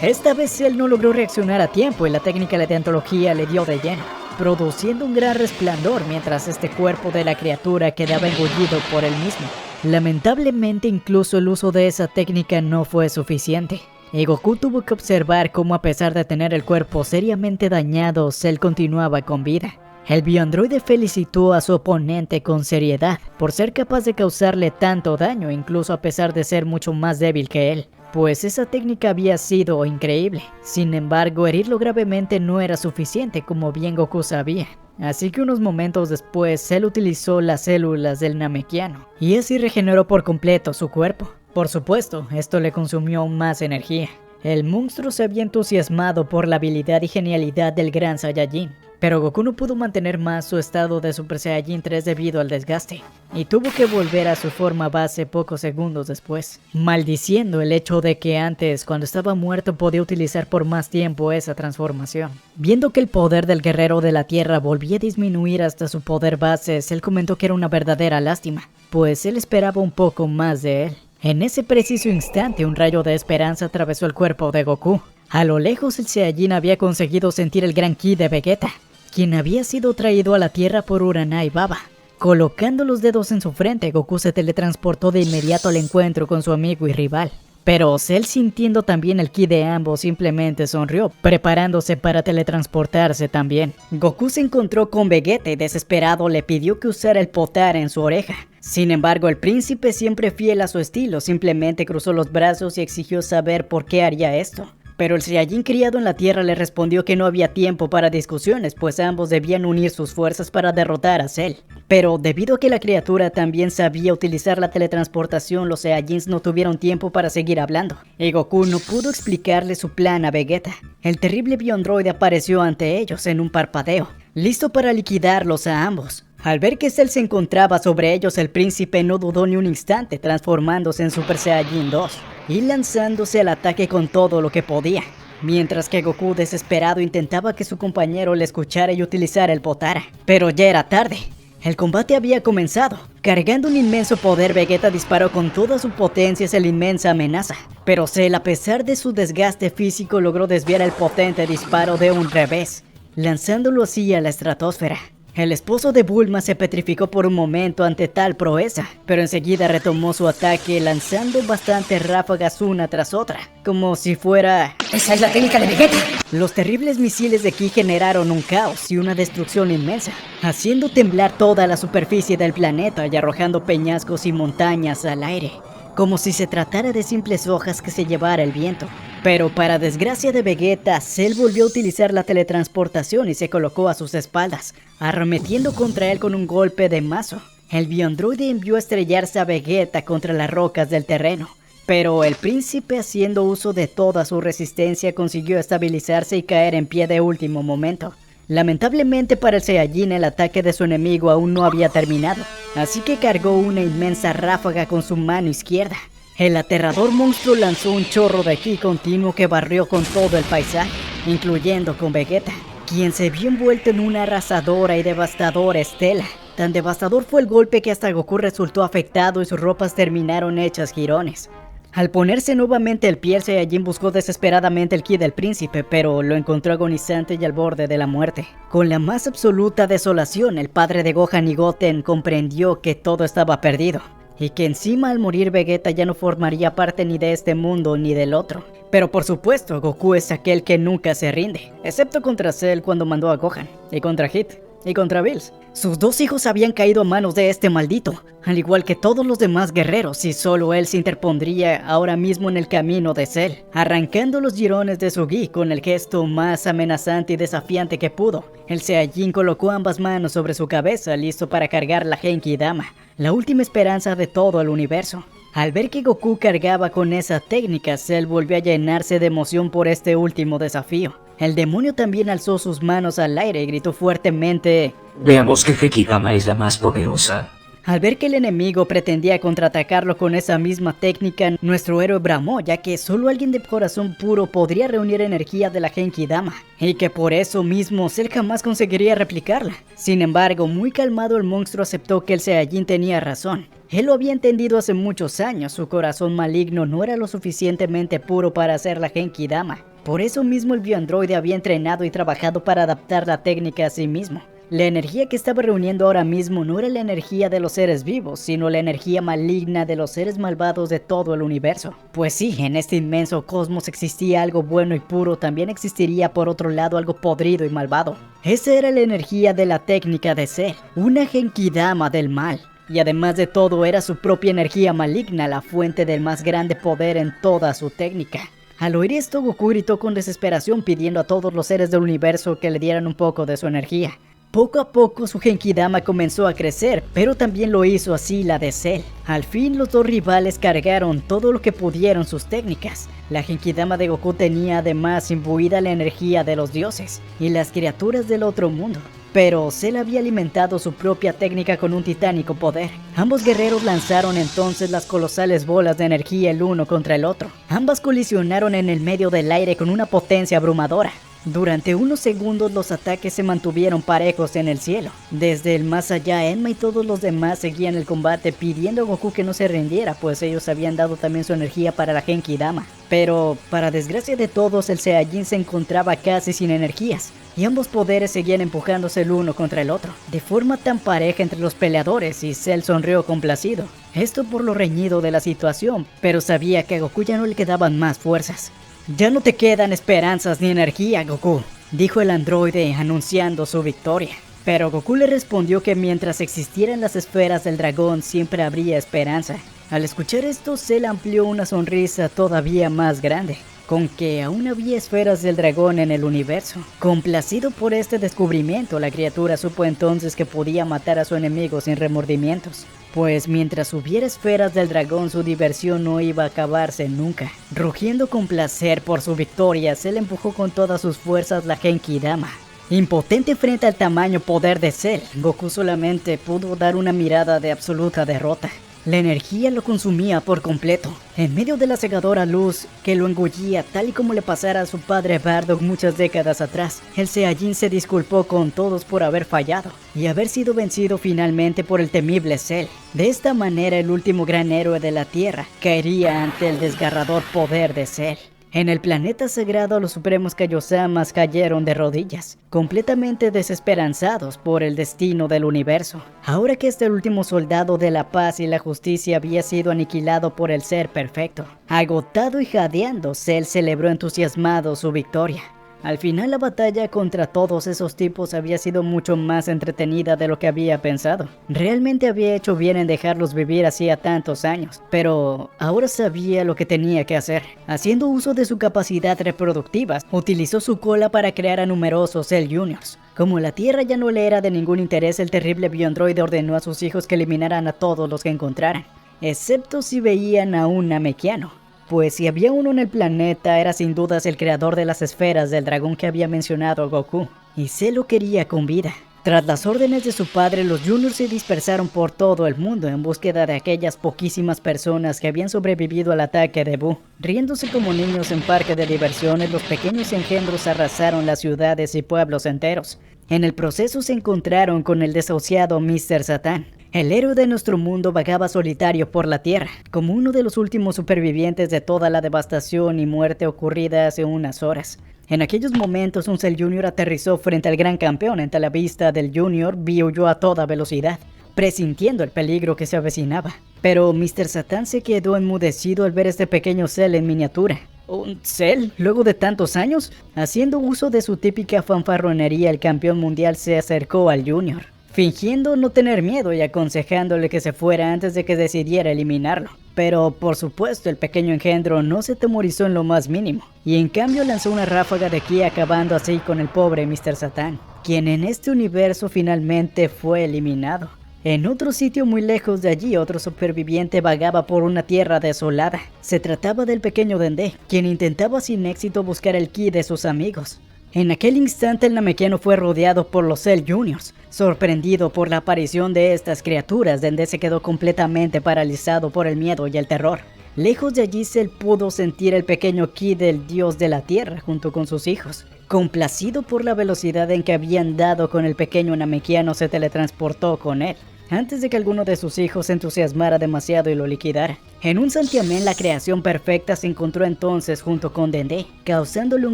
Speaker 1: Esta vez él no logró reaccionar a tiempo y la técnica de antología le dio de lleno, produciendo un gran resplandor mientras este cuerpo de la criatura quedaba engullido por él mismo. Lamentablemente, incluso el uso de esa técnica no fue suficiente. y Goku tuvo que observar cómo, a pesar de tener el cuerpo seriamente dañado, Cell continuaba con vida. El bioandroide felicitó a su oponente con seriedad por ser capaz de causarle tanto daño, incluso a pesar de ser mucho más débil que él, pues esa técnica había sido increíble. Sin embargo, herirlo gravemente no era suficiente, como bien Goku sabía. Así que unos momentos después, Cell utilizó las células del Namekiano y así regeneró por completo su cuerpo. Por supuesto, esto le consumió aún más energía. El monstruo se había entusiasmado por la habilidad y genialidad del Gran Saiyajin, pero Goku no pudo mantener más su estado de Super Saiyajin 3 debido al desgaste, y tuvo que volver a su forma base pocos segundos después, maldiciendo el hecho de que antes, cuando estaba muerto, podía utilizar por más tiempo esa transformación. Viendo que el poder del guerrero de la tierra volvía a disminuir hasta su poder base, él comentó que era una verdadera lástima, pues él esperaba un poco más de él. En ese preciso instante, un rayo de esperanza atravesó el cuerpo de Goku. A lo lejos, el Saiyajin había conseguido sentir el gran ki de Vegeta, quien había sido traído a la tierra por Uranai Baba. Colocando los dedos en su frente, Goku se teletransportó de inmediato al encuentro con su amigo y rival. Pero Cell, sintiendo también el ki de ambos, simplemente sonrió, preparándose para teletransportarse también. Goku se encontró con Vegeta y desesperado le pidió que usara el Potara en su oreja. Sin embargo, el príncipe, siempre fiel a su estilo, simplemente cruzó los brazos y exigió saber por qué haría esto. Pero el Saiyajin criado en la tierra le respondió que no había tiempo para discusiones, pues ambos debían unir sus fuerzas para derrotar a Cell. Pero debido a que la criatura también sabía utilizar la teletransportación, los Saiyajins no tuvieron tiempo para seguir hablando, y Goku no pudo explicarle su plan a Vegeta. El terrible bioandroide apareció ante ellos en un parpadeo, listo para liquidarlos a ambos. Al ver que Cell se encontraba sobre ellos, el príncipe no dudó ni un instante, transformándose en Super Saiyajin 2 y lanzándose al ataque con todo lo que podía, mientras que Goku, desesperado, intentaba que su compañero le escuchara y utilizara el Potara. Pero ya era tarde. El combate había comenzado. Cargando un inmenso poder, Vegeta disparó con toda su potencia hacia la inmensa amenaza. Pero Cell, a pesar de su desgaste físico, logró desviar el potente disparo de un revés, lanzándolo así a la estratosfera. El esposo de Bulma se petrificó por un momento ante tal proeza, pero enseguida retomó su ataque lanzando bastantes ráfagas una tras otra, como si fuera...
Speaker 2: ¡Esa es la técnica de Vegeta!
Speaker 1: Los terribles misiles de ki generaron un caos y una destrucción inmensa, haciendo temblar toda la superficie del planeta y arrojando peñascos y montañas al aire, como si se tratara de simples hojas que se llevara el viento. Pero para desgracia de Vegeta, Cell volvió a utilizar la teletransportación y se colocó a sus espaldas, arremetiendo contra él con un golpe de mazo. El bioandroide envió a estrellarse a Vegeta contra las rocas del terreno, pero el príncipe, haciendo uso de toda su resistencia, consiguió estabilizarse y caer en pie de último momento. Lamentablemente para el Saiyajin, el ataque de su enemigo aún no había terminado, así que cargó una inmensa ráfaga con su mano izquierda. El aterrador monstruo lanzó un chorro de ki continuo que barrió con todo el paisaje, incluyendo con Vegeta, quien se vio envuelto en una arrasadora y devastadora estela. Tan devastador fue el golpe que hasta Goku resultó afectado y sus ropas terminaron hechas jirones. Al ponerse nuevamente el pie, el Saiyajin buscó desesperadamente el ki del príncipe, pero lo encontró agonizante y al borde de la muerte. Con la más absoluta desolación, el padre de Gohan y Goten comprendió que todo estaba perdido, y que encima al morir Vegeta ya no formaría parte ni de este mundo ni del otro. Pero por supuesto, Goku es aquel que nunca se rinde, excepto contra Cell cuando mandó a Gohan, y contra Hit, y contra Bills. Sus dos hijos habían caído a manos de este maldito, al igual que todos los demás guerreros, y solo él se interpondría ahora mismo en el camino de Cell, arrancando los jirones de su gi con el gesto más amenazante y desafiante que pudo. El Saiyajin colocó ambas manos sobre su cabeza, listo para cargar la Genki Dama, la última esperanza de todo el universo. Al ver que Goku cargaba con esa técnica, Cell volvió a llenarse de emoción por este último desafío. El demonio también alzó sus manos al aire y gritó fuertemente:
Speaker 2: Veamos qué Genkidama es la más poderosa.
Speaker 1: Al ver que el enemigo pretendía contraatacarlo con esa misma técnica, nuestro héroe bramó, ya que solo alguien de corazón puro podría reunir energía de la Genki Dama, y que por eso mismo Cell jamás conseguiría replicarla. Sin embargo, muy calmado, el monstruo aceptó que el Saiyajin tenía razón. Él lo había entendido hace muchos años, su corazón maligno no era lo suficientemente puro para hacer la Genki Dama. Por eso mismo el bioandroide había entrenado y trabajado para adaptar la técnica a sí mismo. La energía que estaba reuniendo ahora mismo no era la energía de los seres vivos, sino la energía maligna de los seres malvados de todo el universo. Pues sí, en este inmenso cosmos existía algo bueno y puro, también existiría por otro lado algo podrido y malvado. Esa era la energía de la técnica de Cell, una Genkidama del mal. Y además de todo era su propia energía maligna, la fuente del más grande poder en toda su técnica. Al oír esto, Goku gritó con desesperación pidiendo a todos los seres del universo que le dieran un poco de su energía. Poco a poco su Genkidama comenzó a crecer, pero también lo hizo así la de Cell. Al fin los dos rivales cargaron todo lo que pudieron sus técnicas. La Genkidama de Goku tenía además imbuida la energía de los dioses y las criaturas del otro mundo. Pero Cell había alimentado su propia técnica con un titánico poder. Ambos guerreros lanzaron entonces las colosales bolas de energía el uno contra el otro. Ambas colisionaron en el medio del aire con una potencia abrumadora. Durante unos segundos los ataques se mantuvieron parejos en el cielo. Desde el más allá, Enma y todos los demás seguían el combate pidiendo a Goku que no se rindiera, pues ellos habían dado también su energía para la Genkidama. Pero, para desgracia de todos, el Saiyajin se encontraba casi sin energías, y ambos poderes seguían empujándose el uno contra el otro, de forma tan pareja entre los peleadores, y Cell sonrió complacido. Esto por lo reñido de la situación, pero sabía que a Goku ya no le quedaban más fuerzas. «Ya no te quedan esperanzas ni energía, Goku», dijo el androide anunciando su victoria. Pero Goku le respondió que mientras existieran las esferas del dragón siempre habría esperanza. Al escuchar esto, Cell amplió una sonrisa todavía más grande, con que aún había esferas del dragón en el universo. Complacido por este descubrimiento, la criatura supo entonces que podía matar a su enemigo sin remordimientos. Pues mientras hubiera esferas del dragón, su diversión no iba a acabarse nunca. Rugiendo con placer por su victoria, Cell empujó con todas sus fuerzas la Genkidama. Impotente frente al tamaño poder de Cell, Goku solamente pudo dar una mirada de absoluta derrota. La energía lo consumía por completo, en medio de la cegadora luz que lo engullía tal y como le pasara a su padre Bardock muchas décadas atrás. El Saiyajin se disculpó con todos por haber fallado y haber sido vencido finalmente por el temible Cell. De esta manera el último gran héroe de la Tierra caería ante el desgarrador poder de Cell. En el planeta sagrado los supremos Kaiosamas cayeron de rodillas, completamente desesperanzados por el destino del universo. Ahora que este último soldado de la paz y la justicia había sido aniquilado por el ser perfecto, agotado y jadeando, Cell celebró entusiasmado su victoria. Al final la batalla contra todos esos tipos había sido mucho más entretenida de lo que había pensado. Realmente había hecho bien en dejarlos vivir hacía tantos años, pero ahora sabía lo que tenía que hacer. Haciendo uso de su capacidad reproductiva, utilizó su cola para crear a numerosos Cell Juniors. Como la Tierra ya no le era de ningún interés, el terrible bioandroide ordenó a sus hijos que eliminaran a todos los que encontraran, excepto si veían a un Namekiano. Pues si había uno en el planeta, era sin dudas el creador de las esferas del dragón que había mencionado Goku, y Cell lo quería con vida. Tras las órdenes de su padre, los Juniors se dispersaron por todo el mundo en búsqueda de aquellas poquísimas personas que habían sobrevivido al ataque de Buu. Riéndose como niños en parque de diversiones, los pequeños engendros arrasaron las ciudades y pueblos enteros. En el proceso se encontraron con el desahuciado Mr. Satan. El héroe de nuestro mundo vagaba solitario por la Tierra, como uno de los últimos supervivientes de toda la devastación y muerte ocurrida hace unas horas. En aquellos momentos un Cell Junior aterrizó frente al gran campeón. Ante la vista del Junior, Vi huyó a toda velocidad, presintiendo el peligro que se avecinaba. Pero Mr. Satan se quedó enmudecido al ver este pequeño Cell en miniatura. ¿Un Cell? ¿Luego de tantos años? Haciendo uso de su típica fanfarronería, el campeón mundial se acercó al Junior, fingiendo no tener miedo y aconsejándole que se fuera antes de que decidiera eliminarlo. Pero por supuesto el pequeño engendro no se temorizó en lo más mínimo, y en cambio lanzó una ráfaga de ki, acabando así con el pobre Mr. Satan, quien en este universo finalmente fue eliminado. En otro sitio muy lejos de allí, otro superviviente vagaba por una tierra desolada. Se trataba del pequeño Dende, quien intentaba sin éxito buscar el ki de sus amigos. En aquel instante el Namekiano fue rodeado por los Cell Juniors. Sorprendido por la aparición de estas criaturas, Dende se quedó completamente paralizado por el miedo y el terror. Lejos de allí Cell pudo sentir el pequeño ki del dios de la tierra junto con sus hijos. Complacido por la velocidad en que habían dado con el pequeño Namekiano, se teletransportó con él, antes de que alguno de sus hijos se entusiasmara demasiado y lo liquidara. En un santiamén, la creación perfecta se encontró entonces junto con Dende, causándole un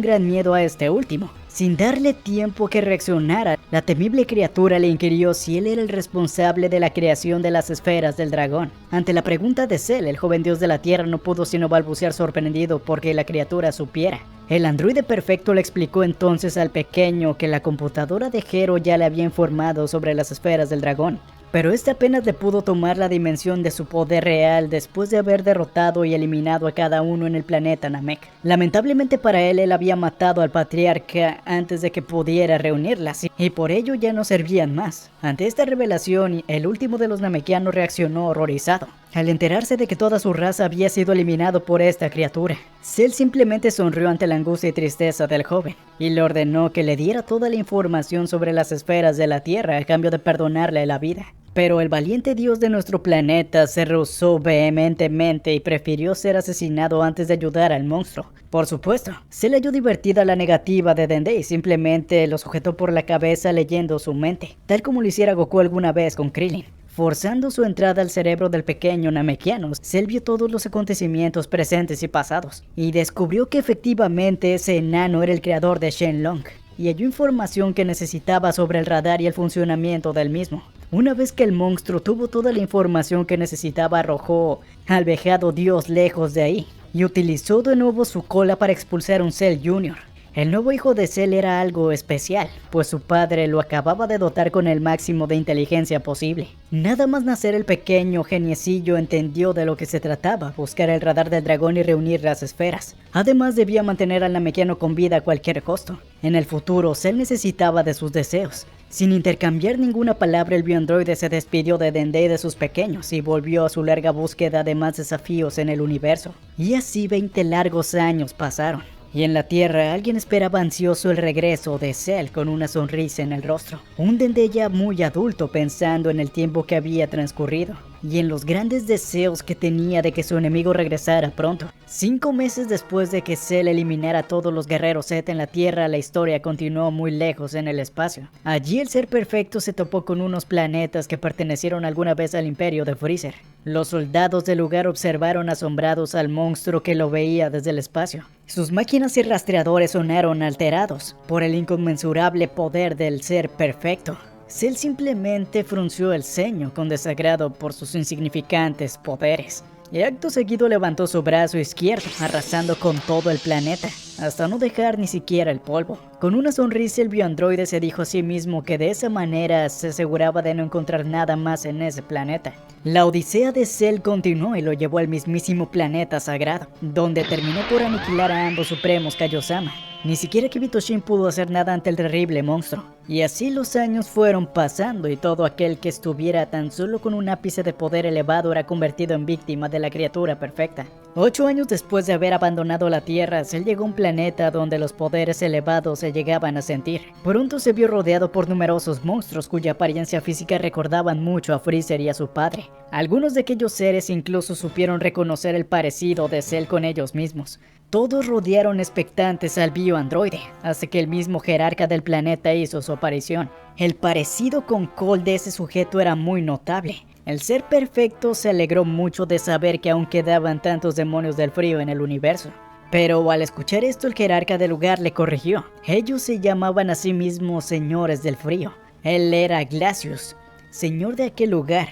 Speaker 1: gran miedo a este último. Sin darle tiempo que reaccionara, la temible criatura le inquirió si él era el responsable de la creación de las esferas del dragón. Ante la pregunta de Cell, el joven dios de la tierra no pudo sino balbucear sorprendido porque la criatura supiera. El androide perfecto le explicó entonces al pequeño que la computadora de Hero ya le había informado sobre las esferas del dragón. Pero este apenas le pudo tomar la dimensión de su poder real después de haber derrotado y eliminado a cada uno en el planeta Namek. Lamentablemente para él había matado al patriarca antes de que pudiera reunirlas y por ello ya no servían más. Ante esta revelación, el último de los namekianos reaccionó horrorizado al enterarse de que toda su raza había sido eliminado por esta criatura. Cell simplemente sonrió ante la angustia y tristeza del joven y le ordenó que le diera toda la información sobre las esferas de la Tierra a cambio de perdonarle la vida. Pero el valiente dios de nuestro planeta se rehusó vehementemente y prefirió ser asesinado antes de ayudar al monstruo. Por supuesto, se le halló divertida la negativa de Dende y simplemente lo sujetó por la cabeza leyendo su mente, tal como lo hiciera Goku alguna vez con Krillin. Forzando su entrada al cerebro del pequeño namekiano, Cell vio todos los acontecimientos presentes y pasados, y descubrió que efectivamente ese enano era el creador de Shenlong, y halló información que necesitaba sobre el radar y el funcionamiento del mismo. Una vez que el monstruo tuvo toda la información que necesitaba, arrojó al vejado dios lejos de ahí, y utilizó de nuevo su cola para expulsar un Cell Jr. El nuevo hijo de Cell era algo especial, pues su padre lo acababa de dotar con el máximo de inteligencia posible. Nada más nacer el pequeño geniecillo entendió de lo que se trataba, buscar el radar del dragón y reunir las esferas. Además debía mantener al namekiano con vida a cualquier costo. En el futuro, Cell necesitaba de sus deseos. Sin intercambiar ninguna palabra, el bioandroide se despidió de Dende y de sus pequeños y volvió a su larga búsqueda de más desafíos en el universo. Y así 20 largos años pasaron. Y en la Tierra alguien esperaba ansioso el regreso de Cell con una sonrisa en el rostro. Un Dende ya muy adulto pensando en el tiempo que había transcurrido y en los grandes deseos que tenía de que su enemigo regresara pronto. 5 meses después de que Cell eliminara a todos los guerreros Z en la Tierra, la historia continuó muy lejos en el espacio. Allí el ser perfecto se topó con unos planetas que pertenecieron alguna vez al imperio de Freezer. Los soldados del lugar observaron asombrados al monstruo que lo veía desde el espacio. Sus máquinas y rastreadores sonaron alterados por el inconmensurable poder del ser perfecto. Cell simplemente frunció el ceño con desagrado por sus insignificantes poderes, y acto seguido levantó su brazo izquierdo, arrasando con todo el planeta, hasta no dejar ni siquiera el polvo. Con una sonrisa el bioandroide se dijo a sí mismo que de esa manera se aseguraba de no encontrar nada más en ese planeta. La odisea de Cell continuó y lo llevó al mismísimo planeta sagrado, donde terminó por aniquilar a ambos supremos Kaiosama. Ni siquiera Kibito Shin pudo hacer nada ante el terrible monstruo. Y así los años fueron pasando y todo aquel que estuviera tan solo con un ápice de poder elevado era convertido en víctima de la criatura perfecta. 8 años después de haber abandonado la Tierra, Cell llegó a un planeta donde los poderes elevados se llegaban a sentir. Pronto se vio rodeado por numerosos monstruos cuya apariencia física recordaban mucho a Freezer y a su padre. Algunos de aquellos seres incluso supieron reconocer el parecido de Cell con ellos mismos. Todos rodearon expectantes al bioandroide, hasta que el mismo jerarca del planeta hizo su aparición. El parecido con Cole de ese sujeto era muy notable. El ser perfecto se alegró mucho de saber que aún quedaban tantos demonios del frío en el universo. Pero al escuchar esto, el jerarca del lugar le corrigió. Ellos se llamaban a sí mismos señores del frío. Él era Glacius, señor de aquel lugar.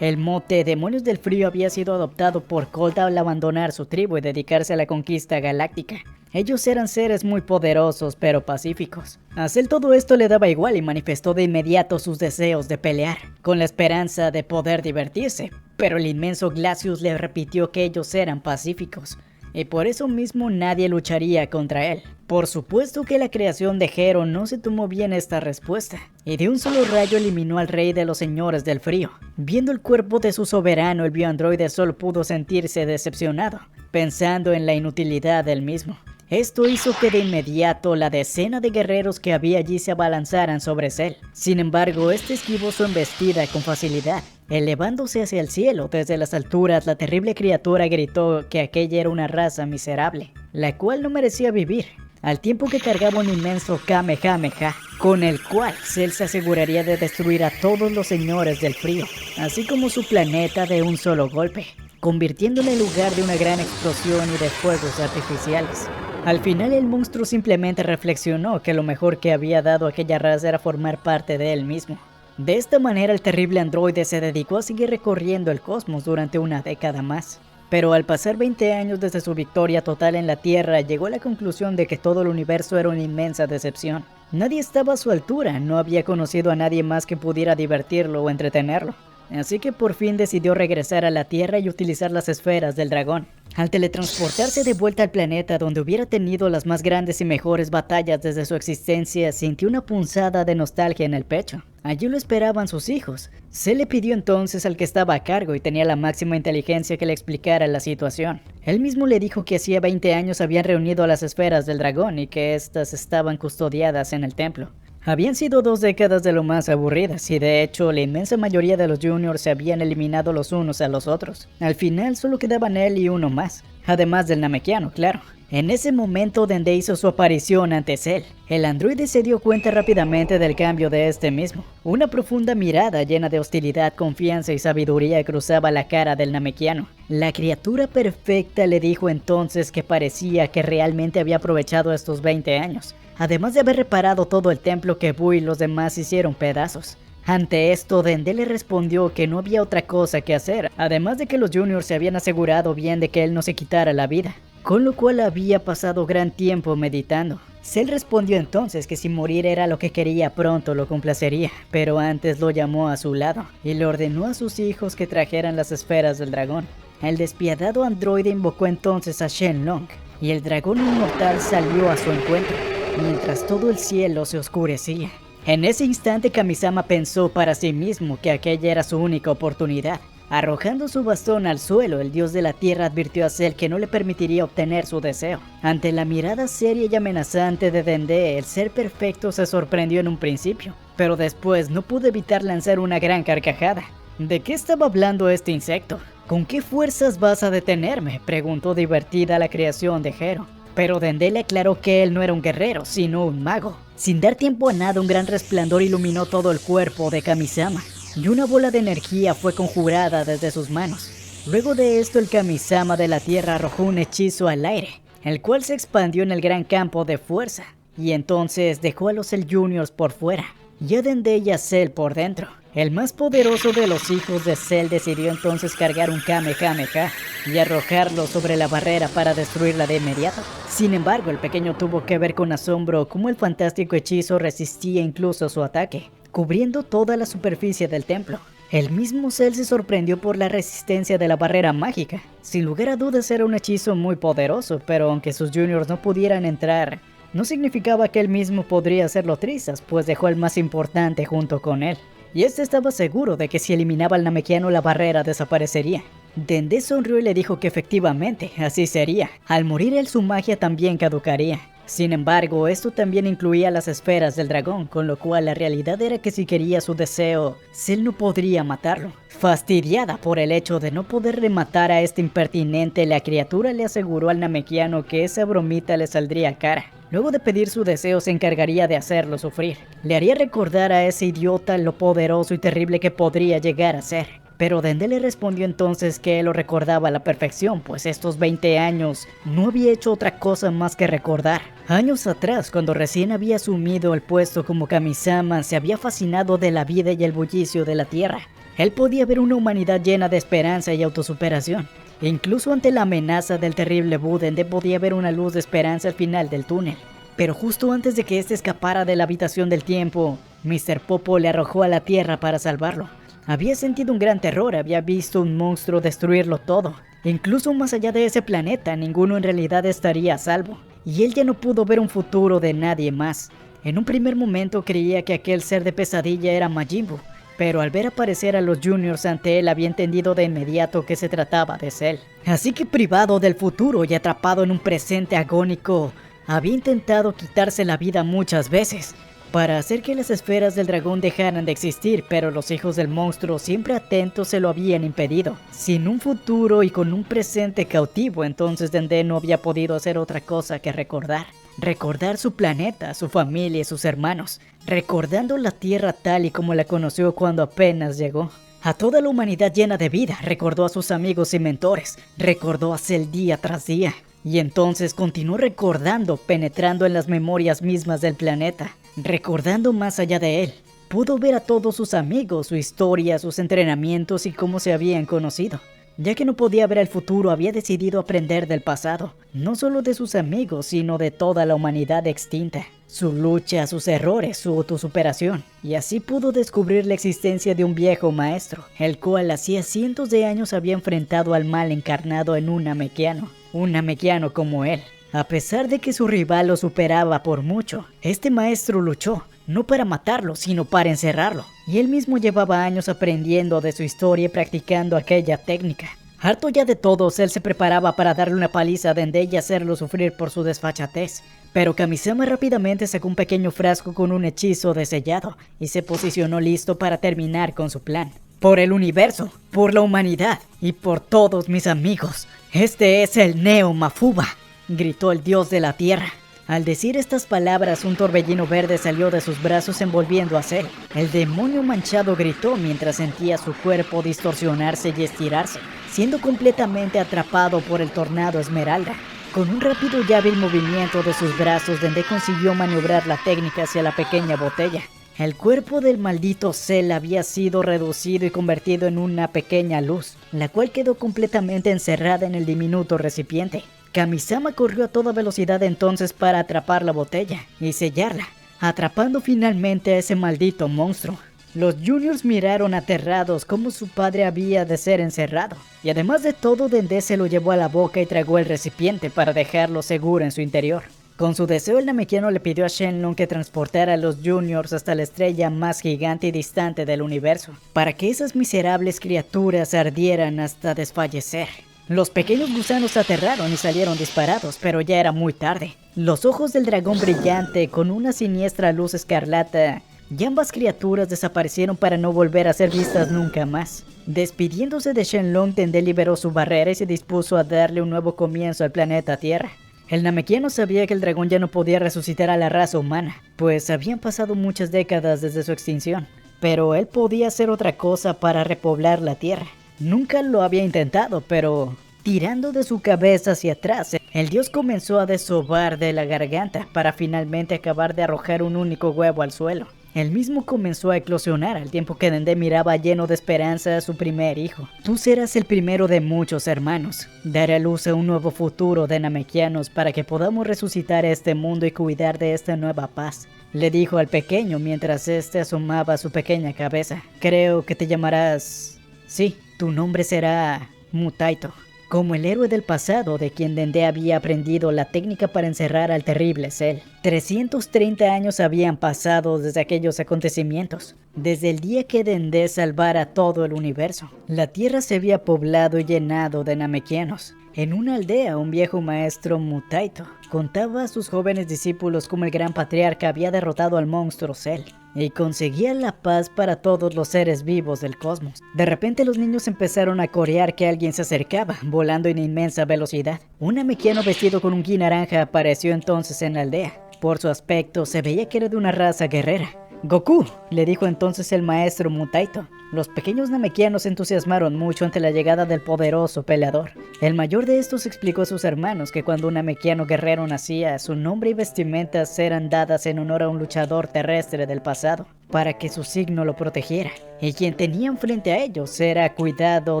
Speaker 1: El mote Demonios del Frío había sido adoptado por Cold al abandonar su tribu y dedicarse a la conquista galáctica. Ellos eran seres muy poderosos pero pacíficos. A Cell todo esto le daba igual y manifestó de inmediato sus deseos de pelear, con la esperanza de poder divertirse. Pero el inmenso Glacius le repitió que ellos eran pacíficos, y por eso mismo nadie lucharía contra él. Por supuesto que la creación de Hero no se tomó bien esta respuesta, y de un solo rayo eliminó al rey de los señores del frío. Viendo el cuerpo de su soberano, el bioandroide solo pudo sentirse decepcionado, pensando en la inutilidad del mismo. Esto hizo que de inmediato la decena de guerreros que había allí se abalanzaran sobre Cell. Sin embargo, este esquivó su embestida con facilidad. Elevándose hacia el cielo, desde las alturas, la terrible criatura gritó que aquella era una raza miserable, la cual no merecía vivir, al tiempo que cargaba un inmenso Kamehameha, con el cual Cell se aseguraría de destruir a todos los señores del frío, así como su planeta de un solo golpe, convirtiéndole en lugar de una gran explosión y de fuegos artificiales. Al final el monstruo simplemente reflexionó que lo mejor que había dado a aquella raza era formar parte de él mismo. De esta manera el terrible androide se dedicó a seguir recorriendo el cosmos durante una década más. Pero al pasar 20 años desde su victoria total en la Tierra, llegó a la conclusión de que todo el universo era una inmensa decepción. Nadie estaba a su altura, no había conocido a nadie más que pudiera divertirlo o entretenerlo. Así que por fin decidió regresar a la Tierra y utilizar las esferas del dragón. Al teletransportarse de vuelta al planeta donde hubiera tenido las más grandes y mejores batallas desde su existencia, sintió una punzada de nostalgia en el pecho. Allí lo esperaban sus hijos. Se le pidió entonces al que estaba a cargo y tenía la máxima inteligencia que le explicara la situación. Él mismo le dijo que hacía 20 años habían reunido las esferas del dragón y que éstas estaban custodiadas en el templo. Habían sido 2 décadas de lo más aburridas y de hecho la inmensa mayoría de los Juniors se habían eliminado los unos a los otros. Al final solo quedaban él y uno más, además del Namekiano, claro. En ese momento Dende hizo su aparición ante Cell. El androide se dio cuenta rápidamente del cambio de este mismo. Una profunda mirada llena de hostilidad, confianza y sabiduría cruzaba la cara del Namekiano. La criatura perfecta le dijo entonces que parecía que realmente había aprovechado estos 20 años. Además de haber reparado todo el templo que Buu y los demás hicieron pedazos. Ante esto, Dende le respondió que no había otra cosa que hacer, además de que los Juniors se habían asegurado bien de que él no se quitara la vida, con lo cual había pasado gran tiempo meditando. Cell respondió entonces que si morir era lo que quería pronto lo complacería, pero antes lo llamó a su lado y le ordenó a sus hijos que trajeran las esferas del dragón. El despiadado androide invocó entonces a Shenlong y el dragón inmortal salió a su encuentro, mientras todo el cielo se oscurecía. En ese instante Kamisama pensó para sí mismo que aquella era su única oportunidad. Arrojando su bastón al suelo, el dios de la tierra advirtió a Cell que no le permitiría obtener su deseo. Ante la mirada seria y amenazante de Dende, el ser perfecto se sorprendió en un principio, pero después no pudo evitar lanzar una gran carcajada. ¿De qué estaba hablando este insecto? ¿Con qué fuerzas vas a detenerme?, preguntó divertida la creación de Hero. Pero Dende le aclaró que él no era un guerrero, sino un mago. Sin dar tiempo a nada, un gran resplandor iluminó todo el cuerpo de Kamisama, y una bola de energía fue conjurada desde sus manos. Luego de esto, el Kamisama de la Tierra arrojó un hechizo al aire, el cual se expandió en el gran campo de fuerza, y entonces dejó a los Cell Juniors por fuera, y a Dende y a Cell por dentro. El más poderoso de los hijos de Cell decidió entonces cargar un Kamehameha y arrojarlo sobre la barrera para destruirla de inmediato. Sin embargo, el pequeño tuvo que ver con asombro cómo el fantástico hechizo resistía incluso su ataque, cubriendo toda la superficie del templo. El mismo Cell se sorprendió por la resistencia de la barrera mágica. Sin lugar a dudas era un hechizo muy poderoso, pero aunque sus juniors no pudieran entrar, no significaba que él mismo podría hacerlo trizas, pues dejó al más importante junto con él. Y este estaba seguro de que si eliminaba al Namekiano la barrera desaparecería. Dende sonrió y le dijo que efectivamente, así sería. Al morir él, su magia también caducaría. Sin embargo, esto también incluía las esferas del dragón, con lo cual la realidad era que si quería su deseo, Cell no podría matarlo. Fastidiada por el hecho de no poder rematar a este impertinente, la criatura le aseguró al Namekiano que esa bromita le saldría cara. Luego de pedir su deseo, se encargaría de hacerlo sufrir. Le haría recordar a ese idiota lo poderoso y terrible que podría llegar a ser. Pero Dende le respondió entonces que él lo recordaba a la perfección, pues estos 20 años no había hecho otra cosa más que recordar. Años atrás, cuando recién había asumido el puesto como Kamisama, se había fascinado de la vida y el bullicio de la tierra. Él podía ver una humanidad llena de esperanza y autosuperación. Incluso ante la amenaza del terrible Buu, Dende podía ver una luz de esperanza al final del túnel. Pero justo antes de que éste escapara de la habitación del tiempo, Mr. Popo le arrojó a la tierra para salvarlo. Había sentido un gran terror, había visto un monstruo destruirlo todo. Incluso más allá de ese planeta, ninguno en realidad estaría a salvo. Y él ya no pudo ver un futuro de nadie más. En un primer momento creía que aquel ser de pesadilla era Majin Buu, pero al ver aparecer a los Juniors ante él había entendido de inmediato que se trataba de Cell. Así que privado del futuro y atrapado en un presente agónico, había intentado quitarse la vida muchas veces para hacer que las esferas del dragón dejaran de existir, pero los hijos del monstruo, siempre atentos, se lo habían impedido. Sin un futuro y con un presente cautivo, entonces Dende no había podido hacer otra cosa que recordar. Recordar su planeta, su familia y sus hermanos, recordando la tierra tal y como la conoció cuando apenas llegó. A toda la humanidad llena de vida, recordó a sus amigos y mentores, recordó a Cell día tras día. Y entonces continuó recordando, penetrando en las memorias mismas del planeta, recordando más allá de él. Pudo ver a todos sus amigos, su historia, sus entrenamientos y cómo se habían conocido. Ya que no podía ver el futuro, había decidido aprender del pasado, no solo de sus amigos, sino de toda la humanidad extinta, su lucha, sus errores, su autosuperación, y así pudo descubrir la existencia de un viejo maestro, el cual hacía cientos de años había enfrentado al mal encarnado en un Namekiano como él. A pesar de que su rival lo superaba por mucho, este maestro luchó, no para matarlo, sino para encerrarlo, y él mismo llevaba años aprendiendo de su historia y practicando aquella técnica. Harto ya de todos, él se preparaba para darle una paliza a Dende y hacerlo sufrir por su desfachatez. Pero Kamisama rápidamente sacó un pequeño frasco con un hechizo de sellado y se posicionó listo para terminar con su plan. Por el universo, por la humanidad y por todos mis amigos, este es el Neo Mafuba, gritó el dios de la tierra. Al decir estas palabras, un torbellino verde salió de sus brazos envolviendo a Cell. El demonio manchado gritó mientras sentía su cuerpo distorsionarse y estirarse, siendo completamente atrapado por el tornado esmeralda. Con un rápido y hábil movimiento de sus brazos, Dende consiguió maniobrar la técnica hacia la pequeña botella. El cuerpo del maldito Cell había sido reducido y convertido en una pequeña luz, la cual quedó completamente encerrada en el diminuto recipiente. Kamisama corrió a toda velocidad entonces para atrapar la botella y sellarla, atrapando finalmente a ese maldito monstruo. Los Juniors miraron aterrados cómo su padre había de ser encerrado, y además de todo, Dende se lo llevó a la boca y tragó el recipiente para dejarlo seguro en su interior. Con su deseo, el Namekiano le pidió a Shenlong que transportara a los Juniors hasta la estrella más gigante y distante del universo, para que esas miserables criaturas ardieran hasta desfallecer. Los pequeños gusanos se aterraron y salieron disparados, pero ya era muy tarde. Los ojos del dragón brillante con una siniestra luz escarlata, y ambas criaturas desaparecieron para no volver a ser vistas nunca más. Despidiéndose de Shenlong, Dende liberó su barrera y se dispuso a darle un nuevo comienzo al planeta Tierra. El Namekiano sabía que el dragón ya no podía resucitar a la raza humana, pues habían pasado muchas décadas desde su extinción, pero él podía hacer otra cosa para repoblar la Tierra. Nunca lo había intentado, pero tirando de su cabeza hacia atrás, el dios comenzó a desovar de la garganta para finalmente acabar de arrojar un único huevo al suelo. Él mismo comenzó a eclosionar al tiempo que Dende miraba lleno de esperanza a su primer hijo. Tú serás el primero de muchos hermanos. Daré a luz a un nuevo futuro de Namekianos para que podamos resucitar este mundo y cuidar de esta nueva paz, le dijo al pequeño mientras este asomaba su pequeña cabeza. Creo que te llamarás... Sí, tu nombre será Mutaito, como el héroe del pasado de quien Dende había aprendido la técnica para encerrar al terrible Cell. 330 años habían pasado desde aquellos acontecimientos, desde el día que Dende salvara todo el universo. La tierra se había poblado y llenado de Namekianos. En una aldea, un viejo maestro Mutaito contaba a sus jóvenes discípulos cómo el gran patriarca había derrotado al monstruo Cell y conseguía la paz para todos los seres vivos del cosmos. De repente los niños empezaron a corear que alguien se acercaba, volando en inmensa velocidad. Un Namekiano vestido con un ki naranja apareció entonces en la aldea. Por su aspecto se veía que era de una raza guerrera. ¡Goku!, le dijo entonces el maestro Mutaito. Los pequeños Namekianos se entusiasmaron mucho ante la llegada del poderoso peleador. El mayor de estos explicó a sus hermanos que cuando un Namekiano guerrero nacía, su nombre y vestimentas eran dadas en honor a un luchador terrestre del pasado, para que su signo lo protegiera. Y quien tenían frente a ellos era cuidado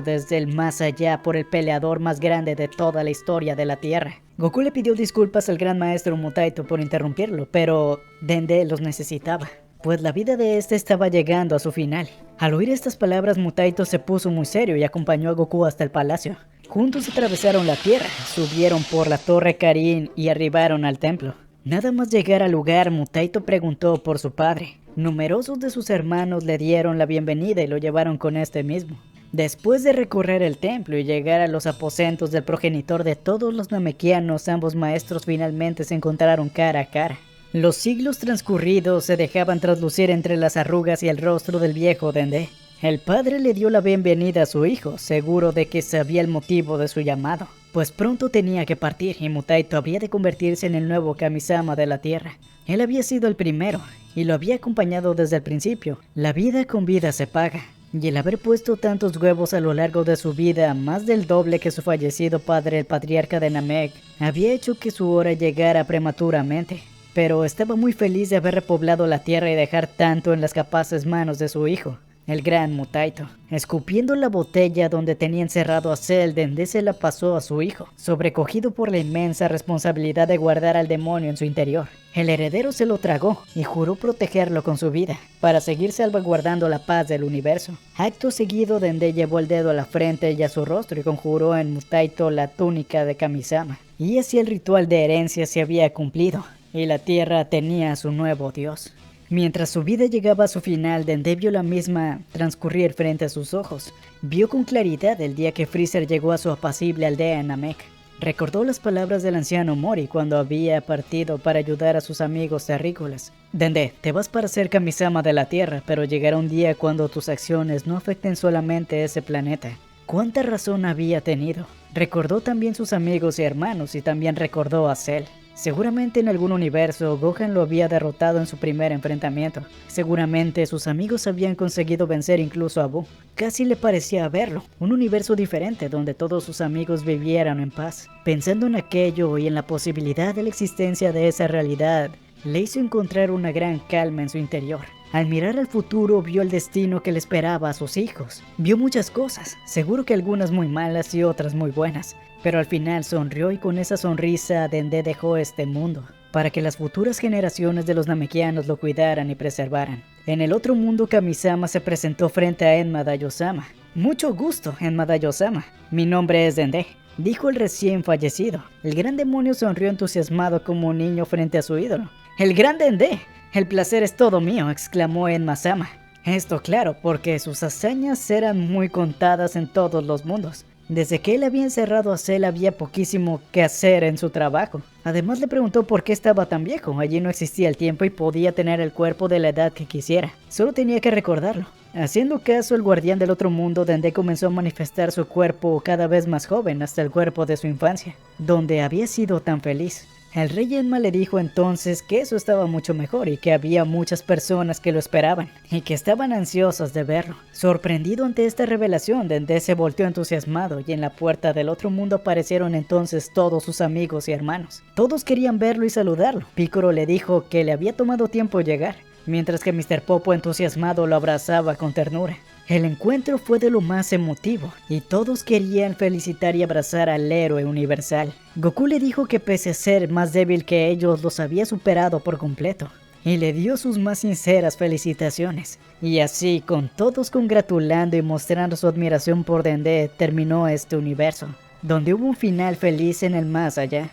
Speaker 1: desde el más allá por el peleador más grande de toda la historia de la Tierra. Goku le pidió disculpas al gran maestro Mutaito por interrumpirlo, pero Dende los necesitaba, pues la vida de este estaba llegando a su final. Al oír estas palabras, Mutaito se puso muy serio y acompañó a Goku hasta el palacio. Juntos atravesaron la tierra, subieron por la torre Karin y arribaron al templo. Nada más llegar al lugar, Mutaito preguntó por su padre. Numerosos de sus hermanos le dieron la bienvenida y lo llevaron con este mismo. Después de recorrer el templo y llegar a los aposentos del progenitor de todos los Namekianos, ambos maestros finalmente se encontraron cara a cara. Los siglos transcurridos se dejaban traslucir entre las arrugas y el rostro del viejo Dende. El padre le dio la bienvenida a su hijo, seguro de que sabía el motivo de su llamado, pues pronto tenía que partir y Mutaito había de convertirse en el nuevo Kamisama de la Tierra. Él había sido el primero y lo había acompañado desde el principio. La vida con vida se paga. y el haber puesto tantos huevos a lo largo de su vida, más del doble que su fallecido padre, el patriarca de Namek, había hecho que su hora llegara prematuramente. Pero estaba muy feliz de haber repoblado la tierra y dejar tanto en las capaces manos de su hijo, el gran Mutaito. Escupiendo la botella donde tenía encerrado a Cell, Dende se la pasó a su hijo, sobrecogido por la inmensa responsabilidad de guardar al demonio en su interior. El heredero se lo tragó y juró protegerlo con su vida, para seguir salvaguardando la paz del universo. Acto seguido, Dende llevó el dedo a la frente y a su rostro y conjuró en Mutaito la túnica de Kamisama. Y así el ritual de herencia se había cumplido, y la tierra tenía a su nuevo dios. Mientras su vida llegaba a su final, Dende vio la misma transcurrir frente a sus ojos. Vio con claridad el día que Freezer llegó a su apacible aldea en Namek. Recordó las palabras del anciano Mori cuando había partido para ayudar a sus amigos terrícolas. Dende, te vas para ser Kamisama de la Tierra, pero llegará un día cuando tus acciones no afecten solamente ese planeta. ¿Cuánta razón había tenido? Recordó también sus amigos y hermanos y también recordó a Cell. Seguramente en algún universo Gohan lo había derrotado en su primer enfrentamiento. Seguramente sus amigos habían conseguido vencer incluso a Buu. Casi le parecía verlo, un universo diferente donde todos sus amigos vivieran en paz. Pensando en aquello y en la posibilidad de la existencia de esa realidad, le hizo encontrar una gran calma en su interior. Al mirar al futuro, vio el destino que le esperaba a sus hijos. Vio muchas cosas, seguro que algunas muy malas y otras muy buenas. Pero al final sonrió y con esa sonrisa Dende dejó este mundo, para que las futuras generaciones de los namekianos lo cuidaran y preservaran. En el otro mundo, Kamisama se presentó frente a Enma Daiyosama. Mucho gusto, Enma Daiyosama. Mi nombre es Dende, dijo el recién fallecido. El gran demonio sonrió entusiasmado como un niño frente a su ídolo. ¡El gran Dende! El placer es todo mío, exclamó Enma-sama. Esto claro, porque sus hazañas eran muy contadas en todos los mundos. Desde que él había encerrado a Cell había poquísimo que hacer en su trabajo. Además le preguntó por qué estaba tan viejo. Allí no existía el tiempo y podía tener el cuerpo de la edad que quisiera. Solo tenía que recordarlo. Haciendo caso al guardián del otro mundo, Dende comenzó a manifestar su cuerpo cada vez más joven hasta el cuerpo de su infancia, donde había sido tan feliz. El rey Enma le dijo entonces que eso estaba mucho mejor y que había muchas personas que lo esperaban y que estaban ansiosas de verlo. Sorprendido ante esta revelación, Dende se volteó entusiasmado y en la puerta del otro mundo aparecieron entonces todos sus amigos y hermanos. Todos querían verlo y saludarlo. Piccolo le dijo que le había tomado tiempo llegar, mientras que Mr. Popo entusiasmado lo abrazaba con ternura. El encuentro fue de lo más emotivo, y todos querían felicitar y abrazar al héroe universal. Goku le dijo que pese a ser más débil que ellos, los había superado por completo, y le dio sus más sinceras felicitaciones. Y así, con todos congratulando y mostrando su admiración por Dende, terminó este universo, donde hubo un final feliz en el más allá.